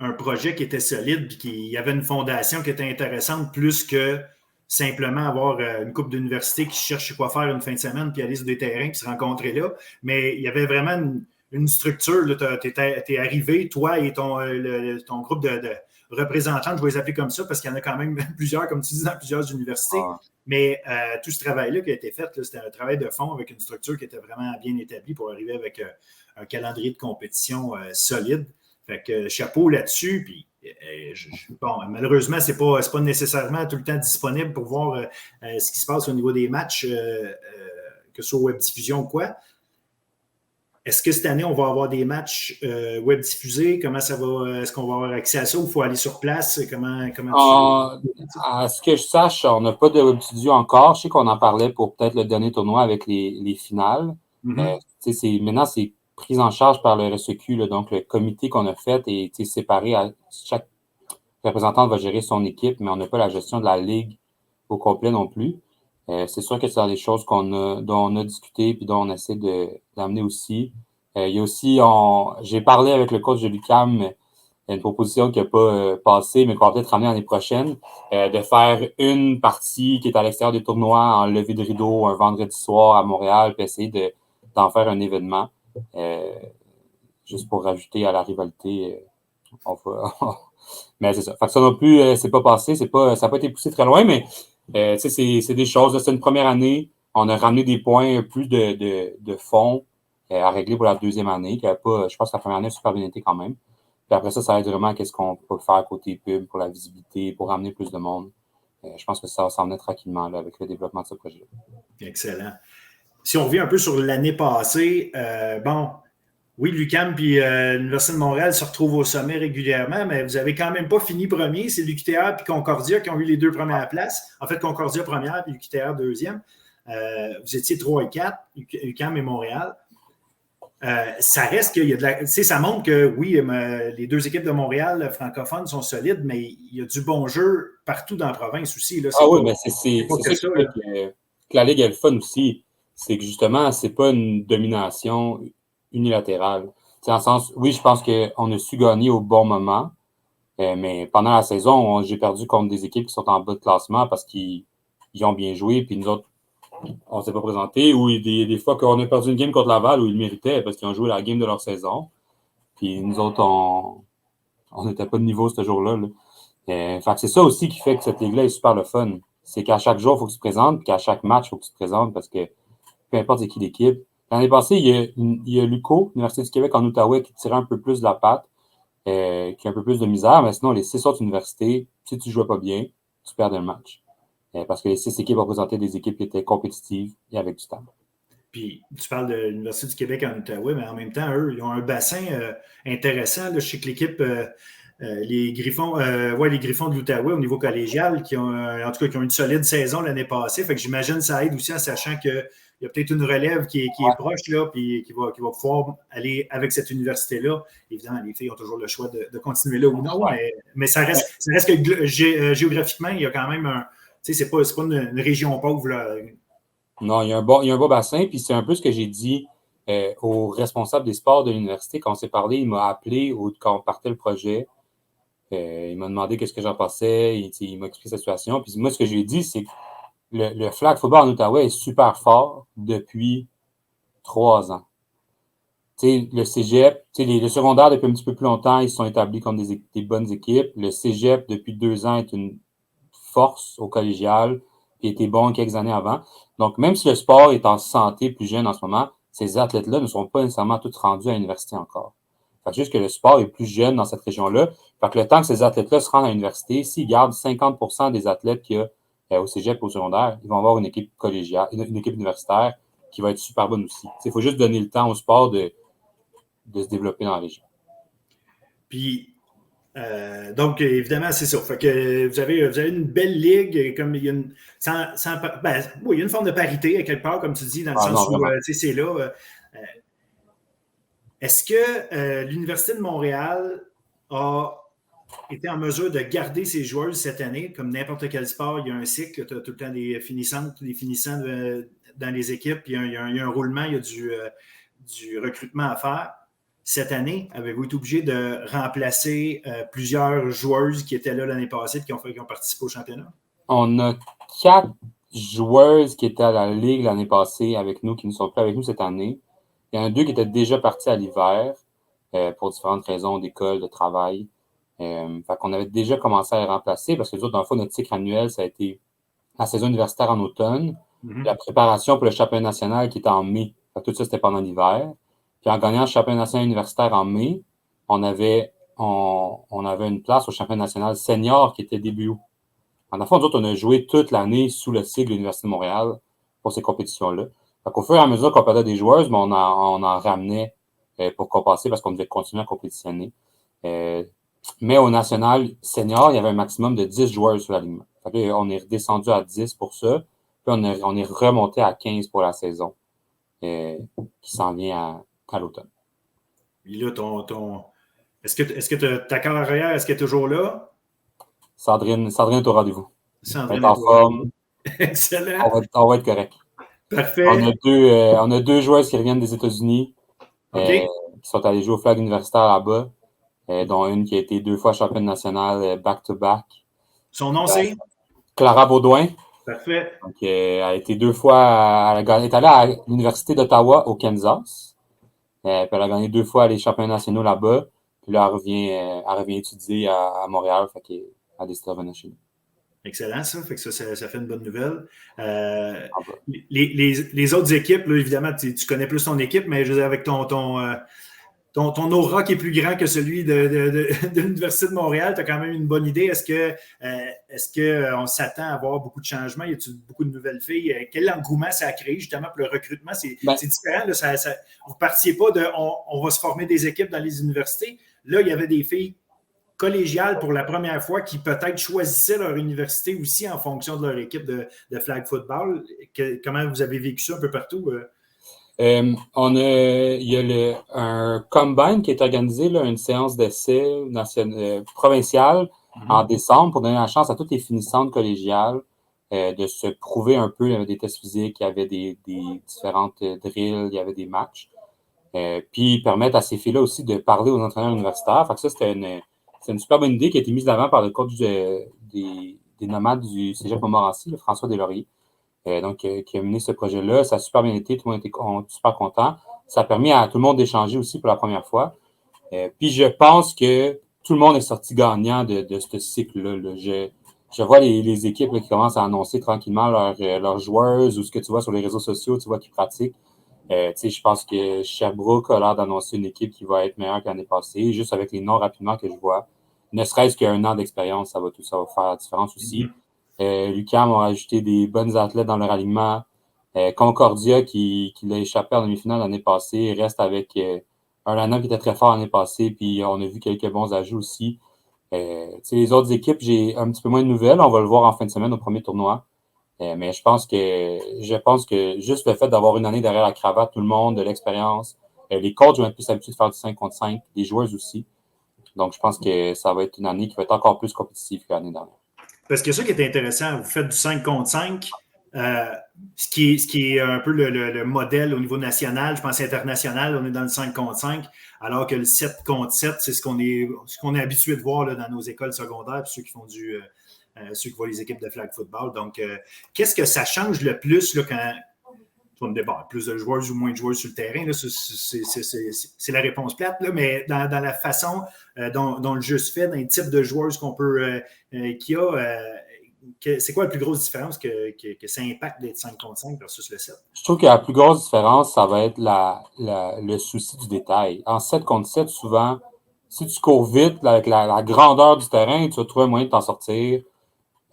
un projet qui était solide et qu'il y avait une fondation qui était intéressante plus que simplement avoir une couple d'universités qui cherchent quoi faire une fin de semaine puis aller sur des terrains puis se rencontrer là. Mais il y avait vraiment une structure. Tu es arrivé, toi et ton groupe de représentants, je vais les appeler comme ça parce qu'il y en a quand même plusieurs, comme tu dis, dans plusieurs universités. Ah. Mais tout ce travail-là qui a été fait, c'était un travail de fond avec une structure qui était vraiment bien établie pour arriver avec un calendrier de compétition solide. Fait que chapeau là-dessus. Puis, bon, malheureusement, c'est pas nécessairement tout le temps disponible pour voir ce qui se passe au niveau des matchs, que ce soit web diffusion ou quoi. Est-ce que cette année, on va avoir des matchs web diffusés? Comment ça va? Est-ce qu'on va avoir accès à ça ou il faut aller sur place? À ce que je sache, on n'a pas de web studio encore. Je sais qu'on en parlait pour peut-être le dernier tournoi avec les finales. Mm-hmm. Maintenant, c'est pris en charge par le RSEQ. Là, donc, le comité qu'on a fait est séparé. Chaque représentant va gérer son équipe, mais on n'a pas la gestion de la ligue au complet non plus. C'est sûr que c'est des choses dont on a discuté et dont on essaie d'amener aussi. Il y a aussi, j'ai parlé avec le coach de l'UQAM, il y a une proposition qui n'a pas passé, mais qu'on va peut-être ramener l'année prochaine, de faire une partie qui est à l'extérieur des tournois en levée de rideau un vendredi soir à Montréal, puis essayer d'en faire un événement, juste pour rajouter à la rivalité. Mais c'est ça. Fait que ça non plus, c'est pas passé, ça n'a pas été poussé très loin, mais c'est des choses. C'est une première année. On a ramené des points plus de fond à régler pour la deuxième année. Je pense que la première année a super bien été quand même. Puis après ça aide vraiment à qu'est-ce qu'on peut faire côté pub pour la visibilité, pour ramener plus de monde. Je pense que ça va s'en venir tranquillement là, avec le développement de ce projet-là. Excellent. Si on revient un peu sur l'année passée, oui, l'UQAM puis l'Université de Montréal se retrouvent au sommet régulièrement, mais vous n'avez quand même pas fini premier. C'est l'UQTR puis Concordia qui ont eu les 2 premières places. En fait, Concordia première puis l'UQTR deuxième. Vous étiez 3 et 4, UQAM et Montréal. Ça reste qu'il y a de la. Ça montre que oui, les 2 équipes de Montréal francophones sont solides, mais il y a du bon jeu partout dans la province aussi. Là. Oui, mais c'est ça qui fait que la Ligue est le fun aussi. C'est que justement, c'est pas une domination unilatérale. Dans le sens, oui, je pense qu'on a su gagner au bon moment, mais pendant la saison, j'ai perdu contre des équipes qui sont en bas de classement parce qu'ils ont bien joué, puis nous autres, on ne s'est pas présenté, ou des fois qu'on a perdu une game contre Laval où ils le méritaient parce qu'ils ont joué la game de leur saison. Puis nous autres, on n'était pas de niveau ce jour-là. Fait que c'est ça aussi qui fait que cette ligue-là est super le fun. C'est qu'à chaque jour, il faut que tu te présentes, puis qu'à chaque match, il faut que tu te présentes parce que peu importe c'est qui l'équipe. L'année passée, il y a l'UQO, l'Université du Québec en Outaouais, qui tirait un peu plus de la patte, qui a un peu plus de misère, mais sinon, les 6 autres universités, si tu ne jouais pas bien, tu perdais le match. Parce que les 6 équipes représentaient des équipes qui étaient compétitives et avec du talent. Puis, tu parles de l'Université du Québec en Outaouais, mais en même temps, eux, ils ont un bassin intéressant. Là. Je sais que l'équipe, les Griffons de l'Outaouais au niveau collégial, qui ont une solide saison l'année passée. Fait que j'imagine que ça aide aussi en sachant qu'il y a peut-être une relève qui est proche, là, puis qui va pouvoir aller avec cette université-là. Évidemment, les filles ont toujours le choix de continuer là ou non, mais ça reste que géographiquement, il y a quand même un. Tu sais, c'est pas une région pauvre, là. Non, il y a un beau bassin, puis c'est un peu ce que j'ai dit au responsable des sports de l'université. Quand on s'est parlé, il m'a appelé quand on partait le projet. Il m'a demandé qu'est-ce que j'en pensais. Il m'a expliqué sa situation. Puis moi, ce que je lui ai dit, c'est que le flag football en Outaouais est super fort depuis 3 ans. Le cégep, le secondaire, depuis un petit peu plus longtemps, ils sont établis comme des bonnes équipes. Le cégep, depuis 2 ans, est une force au collégial, qui était bon quelques années avant. Donc, même si le sport est en santé plus jeune en ce moment, ces athlètes-là ne sont pas nécessairement tous rendus à l'université encore. Fait que juste que le sport est plus jeune dans cette région-là. Fait que le temps que ces athlètes-là se rendent à l'université, s'ils gardent 50% des athlètes qu'il y a au cégep et au secondaire, ils vont avoir une équipe collégiale, une équipe universitaire qui va être super bonne aussi. Il faut juste donner le temps au sport de se développer dans la région. Puis, donc, évidemment, c'est ça. Fait que vous avez une belle ligue, comme il y a une, il y a une forme de parité à quelque part, comme tu dis, dans le sens où c'est là. Est-ce que l'Université de Montréal a été en mesure de garder ses joueurs cette année? Comme n'importe quel sport, il y a un cycle, tu as tout le temps des finissants dans les équipes, puis il y a un roulement, il y a du recrutement à faire. Cette année, avez-vous été obligé de remplacer plusieurs joueuses qui étaient là l'année passée et qui ont participé au championnat? On a 4 joueuses qui étaient à la Ligue l'année passée avec nous, qui ne sont plus avec nous cette année. Il y en a 2 qui étaient déjà partis à l'hiver pour différentes raisons d'école, de travail. Fait qu'on avait déjà commencé à les remplacer parce que nous autres, dans le fond, notre cycle annuel, ça a été la saison universitaire en automne, la préparation pour le championnat national qui était en mai. Fait que tout ça, c'était pendant l'hiver. Puis en gagnant le championnat national universitaire en mai, on avait une place au championnat national senior qui était début août. En fait, nous autres, on a joué toute l'année sous le sigle de l'Université de Montréal pour ces compétitions-là. Fait qu'au fur et à mesure qu'on perdait des joueuses, on en ramenait pour compenser parce qu'on devait continuer à compétitionner. Mais au national senior, il y avait un maximum de 10 joueurs sur l'alignement. Fait que on est redescendu à 10 pour ça. Puis on est remonté à 15 pour la saison qui s'en vient à l'automne. Et là, est-ce que ta carrière, est-ce qu'elle est toujours là? Sandrine est au rendez-vous. Sandrine est en forme. Excellent. On va être correct. Parfait. On a 2 joueuses qui reviennent des États-Unis qui sont allées jouer au flag universitaire là-bas, dont une qui a été 2 fois championne nationale back-to-back. Son nom, c'est? Clara Baudouin. Parfait. Donc, elle a été 2 fois, elle est allée à l'Université d'Ottawa au Kansas. Puis elle a gagné 2 fois les championnats nationaux là-bas. Puis là, elle revient étudier à Montréal. Fait qu'elle a décidé de revenir chez nous. Excellent, ça. Fait que ça fait une bonne nouvelle. Les autres équipes, là, évidemment, tu connais plus ton équipe, mais je veux dire, avec ton aura qui est plus grand que celui de l'Université de Montréal, tu as quand même une bonne idée. Est-ce qu'on s'attend à avoir beaucoup de changements? Y a-t-il beaucoup de nouvelles filles? Quel engouement ça a créé justement pour le recrutement? C'est différent. Là, vous ne partiez pas de on va se former des équipes dans les universités. Là, il y avait des filles collégiales pour la première fois qui peut-être choisissaient leur université aussi en fonction de leur équipe de flag football. Comment vous avez vécu ça un peu partout? Il y a un combine qui est organisé, là, une séance d'essai provinciale en décembre pour donner la chance à toutes les finissantes collégiales de se prouver un peu. Il y avait des tests physiques, il y avait des différentes drills, il y avait des matchs. Puis permettre à ces filles-là aussi de parler aux entraîneurs universitaires. Fait que ça, c'est une super bonne idée qui a été mise de l'avant par le coach des nomades du Cégep Montmorency, François Deslauriers. Qui a mené ce projet-là. Ça a super bien été, tout le monde était super content. Ça a permis à tout le monde d'échanger aussi pour la première fois. Puis je pense que tout le monde est sorti gagnant de ce cycle-là. Là. Je vois les équipes là, qui commencent à annoncer tranquillement leurs joueuses ou ce que tu vois sur les réseaux sociaux, tu vois, qui pratiquent. Je pense que Sherbrooke a l'air d'annoncer une équipe qui va être meilleure que l'année passée, juste avec les noms rapidement que je vois. Ne serait-ce qu'un an d'expérience, ça va faire la différence aussi. l'UQAM a ajouté des bonnes athlètes dans leur alignement. Concordia, qui l'a échappé en demi-finale l'année passée, reste avec un line-up qui était très fort l'année passée, puis on a vu quelques bons ajouts aussi. Les autres équipes, j'ai un petit peu moins de nouvelles. On va le voir en fin de semaine au premier tournoi. Mais je pense que juste le fait d'avoir une année derrière la cravate, tout le monde, de l'expérience, les coachs vont être plus habitués de faire du 5 contre 5, les joueuses aussi. Donc, je pense que ça va être une année qui va être encore plus compétitive que l'année dernière. Parce que ça qui est intéressant, vous faites du 5 contre 5, ce qui est un peu le modèle au niveau national, je pense international, on est dans le 5 contre 5, alors que le 7 contre 7, c'est ce qu'on est habitué de voir là, dans nos écoles secondaires, puis ceux qui font ceux qui voient les équipes de flag football. Donc, qu'est-ce que ça change le plus là, quand on débat plus de joueurs ou moins de joueurs sur le terrain? Là, c'est la réponse plate, là, mais dans la façon dont le jeu se fait, dans les types de joueurs qu'on peut qu'il y a, c'est quoi la plus grosse différence que ça impacte d'être 5 contre 5 versus le 7? Je trouve que la plus grosse différence, ça va être le souci du détail. En 7 contre 7, souvent, si tu cours vite avec la grandeur du terrain, tu vas trouver un moyen de t'en sortir.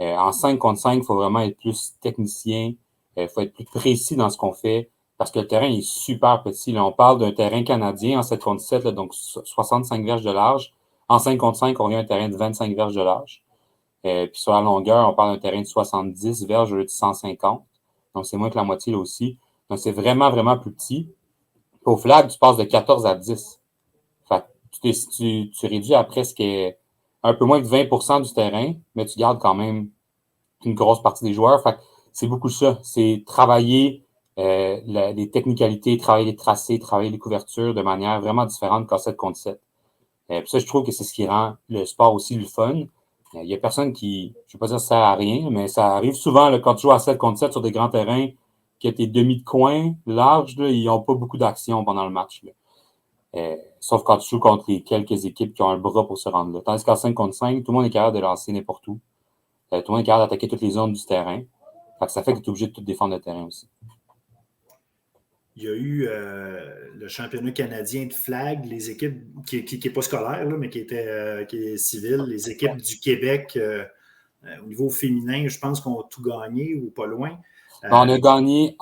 En 5 contre 5, il faut vraiment être plus technicien. Il faut être plus précis dans ce qu'on fait parce que le terrain est super petit. Là, on parle d'un terrain canadien en 7 contre 7, là, donc 65 verges de large. En 5 contre 5, on a un terrain de 25 verges de large. Puis sur la longueur, on parle d'un terrain de 70 verges au lieu de 150. Donc, c'est moins que la moitié là aussi. Donc, c'est vraiment, vraiment plus petit. Au flag, tu passes de 14 à 10. Fait que tu réduis à presque un peu moins de 20% du terrain, mais tu gardes quand même une grosse partie des joueurs. Fait que c'est beaucoup ça. C'est travailler les technicalités, travailler les tracés, travailler les couvertures de manière vraiment différente qu'en 7 contre 7. Puis ça, je trouve que c'est ce qui rend le sport aussi le fun. Il y a personne qui, je ne vais pas dire que ça sert à rien, mais ça arrive souvent là, quand tu joues à 7 contre 7 sur des grands terrains, que tes demi de coin larges, là, ils n'ont pas beaucoup d'action pendant le match. Là. Sauf quand tu joues contre les quelques équipes qui ont un bras pour se rendre là. Tandis qu'en 5 contre 5, tout le monde est capable de lancer n'importe où. Tout le monde est capable d'attaquer toutes les zones du terrain. Fait que ça fait que tu es obligé de tout défendre le terrain aussi. Il y a eu le championnat canadien de flag, les équipes qui n'est pas scolaire, là, mais qui est civil, les équipes du Québec au niveau féminin, je pense qu'on a tout gagné ou pas loin. On a gagné,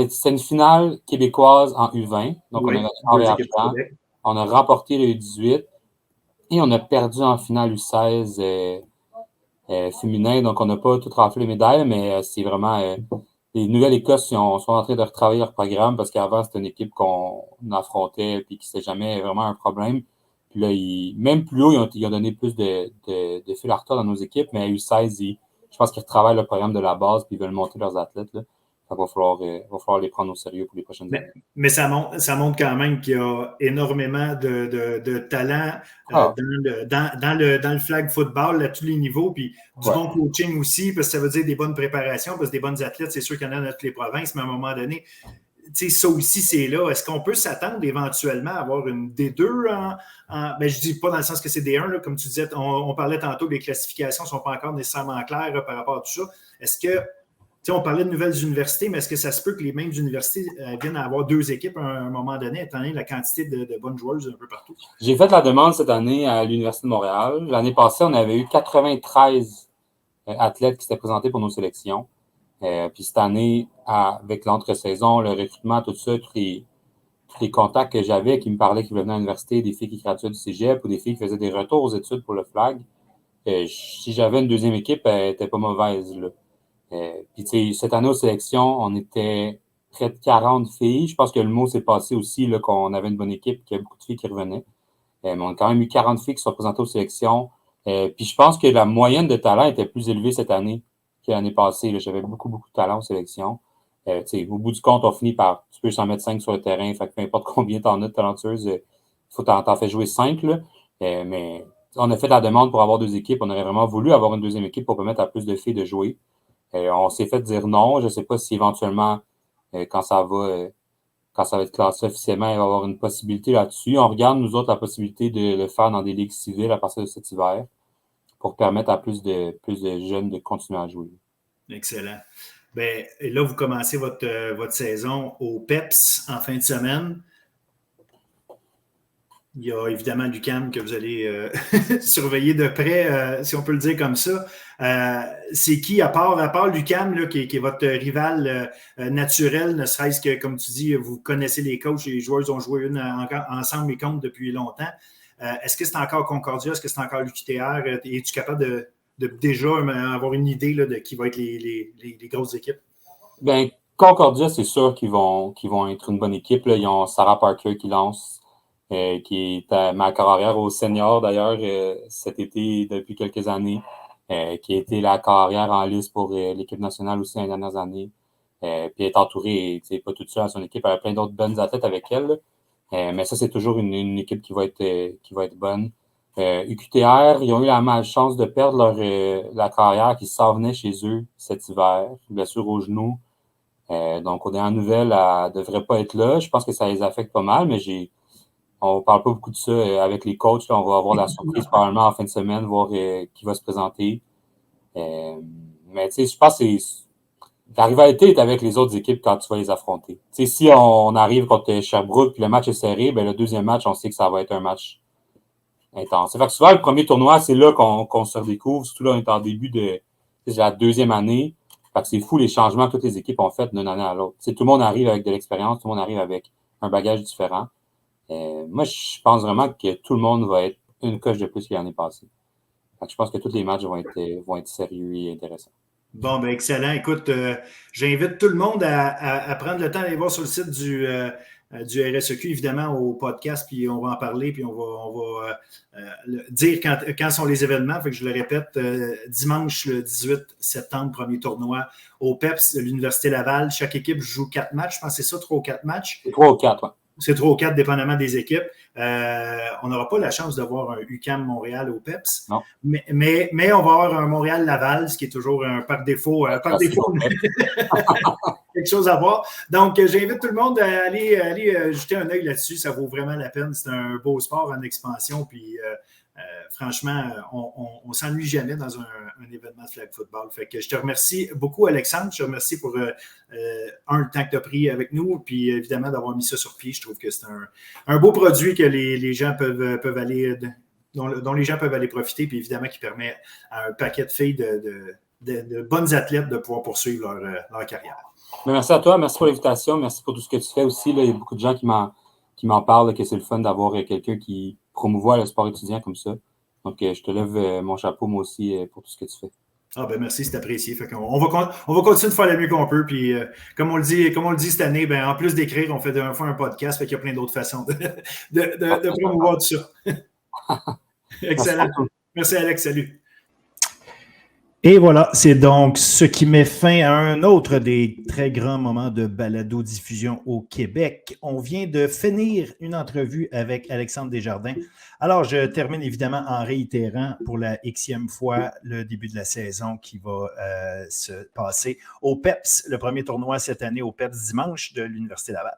c'était une finale québécoise en U20, donc oui, on a gagné on a remporté le U18 et on a perdu en finale U16 féminin, donc on n'a pas tout raflé les médailles, mais c'est vraiment les Nouvelle-Écosse sont en train de retravailler leur programme parce qu'avant, c'était une équipe qu'on affrontait et qui n'était jamais vraiment un problème. Puis là, même plus haut, ils ont donné plus de fil à retordre dans nos équipes, mais à U16, je pense qu'ils retravaillent le programme de la base et ils veulent monter leurs athlètes. Là. Il va falloir les prendre au sérieux pour les prochaines années. Mais ça montre quand même qu'il y a énormément de talent dans le flag football à tous les niveaux, puis du bon coaching aussi, parce que ça veut dire des bonnes préparations, parce que des bonnes athlètes, c'est sûr qu'il y en a dans toutes les provinces, mais à un moment donné, ça aussi, c'est là. Est-ce qu'on peut s'attendre éventuellement à avoir une D2 ben, je ne dis pas dans le sens que c'est D1, là, comme tu disais, on parlait tantôt que les classifications ne sont pas encore nécessairement claires par rapport à tout ça. Est-ce que, on parlait de nouvelles universités, mais est-ce que ça se peut que les mêmes universités viennent à avoir 2 équipes à un moment donné, étant donné la quantité de bonnes joueuses un peu partout? J'ai fait la demande cette année à l'Université de Montréal. L'année passée, on avait eu 93 athlètes qui s'étaient présentés pour nos sélections. Puis cette année, avec l'entre-saison, le recrutement, tout ça, tous les contacts que j'avais qui me parlaient qu'ils venaient à l'université, des filles qui graduaient du cégep ou des filles qui faisaient des retours aux études pour le flag, si j'avais une deuxième équipe, elle n'était pas mauvaise, là. Puis, tu sais, cette année aux sélections, on était près de 40 filles. Je pense que le mot s'est passé aussi là, qu'on avait une bonne équipe, qu'il y a beaucoup de filles qui revenaient. Mais on a quand même eu 40 filles qui sont présentées aux sélections. Puis je pense que la moyenne de talent était plus élevée cette année que l'année passée. Là. J'avais beaucoup de talent aux sélections. Au bout du compte, on finit par, tu peux s'en mettre 5 sur le terrain, fait que peu importe combien t'en as de talentueuses, il faut t'en fais jouer 5. Là. Mais on a fait la demande pour avoir 2 équipes. On aurait vraiment voulu avoir une deuxième équipe pour permettre à plus de filles de jouer. On s'est fait dire non. Je ne sais pas si éventuellement, quand ça va être classé officiellement, il va y avoir une possibilité là-dessus. On regarde, nous autres, la possibilité de le faire dans des ligues civiles à partir de cet hiver pour permettre à plus de jeunes de continuer à jouer. Excellent. Bien, là, vous commencez votre saison au PEPS en fin de semaine. Il y a évidemment l'UQAM que vous allez surveiller de près, si on peut le dire comme ça. C'est qui, à part l'UQAM, là, qui est votre rival naturel, ne serait-ce que, comme tu dis, vous connaissez les coachs et les joueurs ont joué ensemble et contre depuis longtemps. Est-ce que c'est encore Concordia? Est-ce que c'est encore l'UQTR? Es-tu capable de déjà avoir une idée là, de qui va être les grosses équipes? Bien, Concordia, c'est sûr qu'ils vont être une bonne équipe. Là. Ils ont Sarah Parker qui lance. Qui est à ma carrière au senior d'ailleurs cet été depuis quelques années, qui a été la carrière en lice pour l'équipe nationale aussi les dernières années. Puis elle est entourée, pas toute seule à son équipe, elle a plein d'autres bonnes athlètes avec elle. Mais ça, c'est toujours une équipe qui va être bonne. UQTR, ils ont eu la malchance de perdre la carrière qui s'en venait chez eux cet hiver, blessure au genou. Donc, aux dernières nouvelles, elle ne devrait pas être là. Je pense que ça les affecte pas mal, mais on ne parle pas beaucoup de ça avec les coachs. Là, on va avoir la surprise probablement en fin de semaine, voir qui va se présenter. Mais tu sais, je pense que la rivalité est avec les autres équipes quand tu vas les affronter. Tu sais, si on arrive contre Sherbrooke et le match est serré, ben le deuxième match, on sait que ça va être un match intense. Fait que souvent, le premier tournoi, c'est là qu'on se redécouvre. Surtout là, on est en début de la deuxième année. Fait que c'est fou les changements que toutes les équipes ont fait d'une année à l'autre. Tu sais, tout le monde arrive avec de l'expérience, tout le monde arrive avec un bagage différent. Moi, je pense vraiment que tout le monde va être une coche de plus que l'année passée. Je pense que tous les matchs vont être sérieux et intéressants. Bon, ben excellent. Écoute, j'invite tout le monde à prendre le temps d'aller voir sur le site du RSEQ, évidemment, au podcast, puis on va en parler, puis on va dire quand sont les événements. Fait que je le répète, dimanche le 18 septembre, premier tournoi au PEPS de l'Université Laval. Chaque équipe joue 4 matchs. Je pense que c'est ça, 3 ou 4 matchs. 3 ou 4, oui. C'est 3 ou 4, dépendamment des équipes. On n'aura pas la chance de voir un UQAM Montréal au PEPS. Non. Mais on va avoir un Montréal-Laval, ce qui est toujours par défaut quelque chose à voir. Donc, j'invite tout le monde à aller jeter un œil là-dessus. Ça vaut vraiment la peine. C'est un beau sport en expansion. Puis, franchement, on s'ennuie jamais dans un événement de flag football. Fait que je te remercie beaucoup, Alexandre. Je te remercie pour le temps que tu as pris avec nous, puis évidemment d'avoir mis ça sur pied. Je trouve que c'est un beau produit que les gens peuvent aller, dont les gens peuvent aller profiter, puis évidemment qui permet à un paquet de filles de bonnes athlètes de pouvoir poursuivre leur carrière. Mais merci à toi, merci pour l'invitation, merci pour tout ce que tu fais aussi. Là, il y a beaucoup de gens qui m'en parlent, que c'est le fun d'avoir quelqu'un qui promouvoit le sport étudiant comme ça. Donc, je te lève mon chapeau, moi aussi, pour tout ce que tu fais. Ah ben merci, c'est apprécié. Fait on va continuer de faire le mieux qu'on peut. Puis, comme on le dit cette année, ben, en plus d'écrire, on fait un podcast. Fait qu'il y a plein d'autres façons de promouvoir tout ça. Excellent. Merci, Alex. Salut. Et voilà, c'est donc ce qui met fin à un autre des très grands moments de balado-diffusion au Québec. On vient de finir une entrevue avec Alexandre Desjardins. Alors, je termine évidemment en réitérant pour la Xème fois le début de la saison qui va se passer au PEPS, le premier tournoi cette année au PEPS dimanche de l'Université Laval.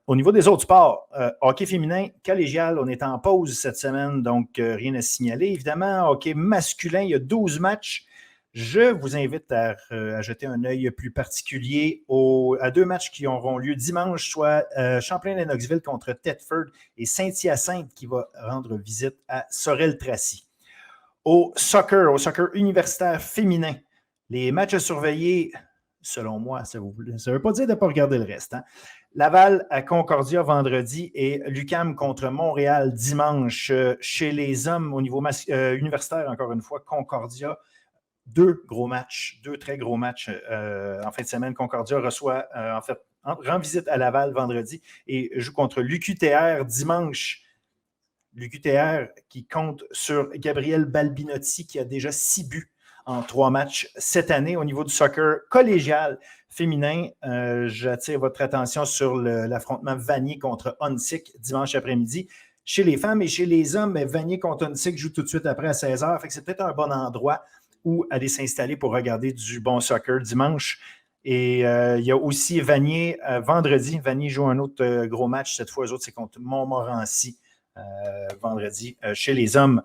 Au niveau des autres sports, hockey féminin, collégial, on est en pause cette semaine, donc rien à signaler. Évidemment, hockey masculin, il y a 12 matchs. Je vous invite à jeter un œil plus particulier à 2 matchs qui auront lieu dimanche, soit Champlain-Lennoxville contre Thetford et Saint-Hyacinthe qui va rendre visite à Sorel-Tracy. Au soccer universitaire féminin, les matchs à surveiller, selon moi, ça ne veut pas dire de ne pas regarder le reste, hein? Laval à Concordia vendredi et l'UQAM contre Montréal dimanche. Chez les hommes au niveau universitaire, encore une fois, Concordia, 2 très gros matchs en fin de semaine. Concordia rend visite à Laval vendredi et joue contre l'UQTR dimanche. L'UQTR qui compte sur Gabriel Balbinotti qui a déjà 6 buts en 3 matchs cette année. Au niveau du soccer collégial féminin, j'attire votre attention sur l'affrontement Vanier contre Huntsic dimanche après-midi. Chez les femmes et chez les hommes, Vanier contre Huntsic joue tout de suite après à 16h. Fait que c'est peut-être un bon endroit où aller s'installer pour regarder du bon soccer dimanche. Et il y a aussi Vanier vendredi. Vanier joue un autre gros match. Cette fois, eux autres, c'est contre Montmorency vendredi chez les hommes.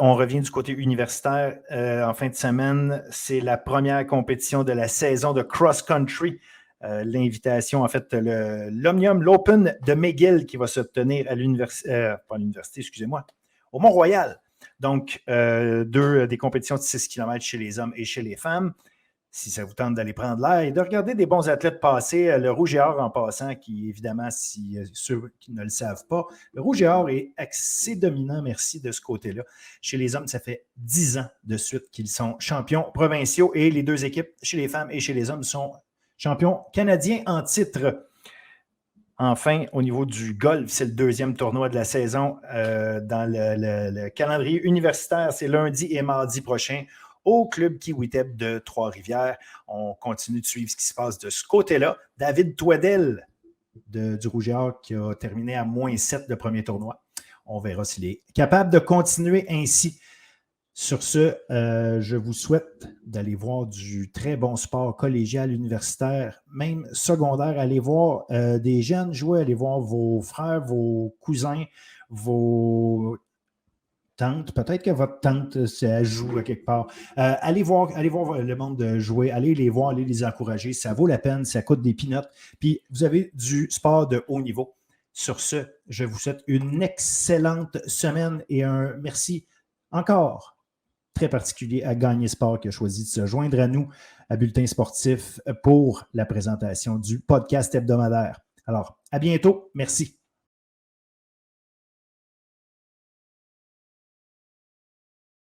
On revient du côté universitaire en fin de semaine. C'est la première compétition de la saison de cross-country. L'invitation, en fait, l'Omnium, l'Open de McGill qui va se tenir à au Mont-Royal. Donc, 2 des compétitions de 6 km chez les hommes et chez les femmes. Si ça vous tente d'aller prendre l'air et de regarder des bons athlètes passer, le Rouge et Or en passant, qui évidemment, si ceux qui ne le savent pas, le Rouge et Or est assez dominant, merci, de ce côté-là. Chez les hommes, ça fait 10 ans de suite qu'ils sont champions provinciaux et les 2 équipes, chez les femmes et chez les hommes, sont champions canadiens en titre. Enfin, au niveau du golf, c'est le 2e tournoi de la saison dans le calendrier universitaire. C'est lundi et mardi prochain au club Kiwitep de Trois-Rivières. On continue de suivre ce qui se passe de ce côté-là. David Toidel du Rouge et Or qui a terminé à -7 le premier tournoi. On verra s'il est capable de continuer ainsi. Sur ce, je vous souhaite d'aller voir du très bon sport collégial, universitaire, même secondaire. Allez voir des jeunes jouer, allez voir vos frères, vos cousins, vos tante, peut-être que votre tante, elle joue quelque part. Allez voir le monde jouer, allez les voir, allez les encourager. Ça vaut la peine, ça coûte des peanuts. Puis vous avez du sport de haut niveau. Sur ce, je vous souhaite une excellente semaine et un merci encore très particulier à Gagner Sport qui a choisi de se joindre à nous à Bulletin Sportif pour la présentation du podcast hebdomadaire. Alors, à bientôt. Merci.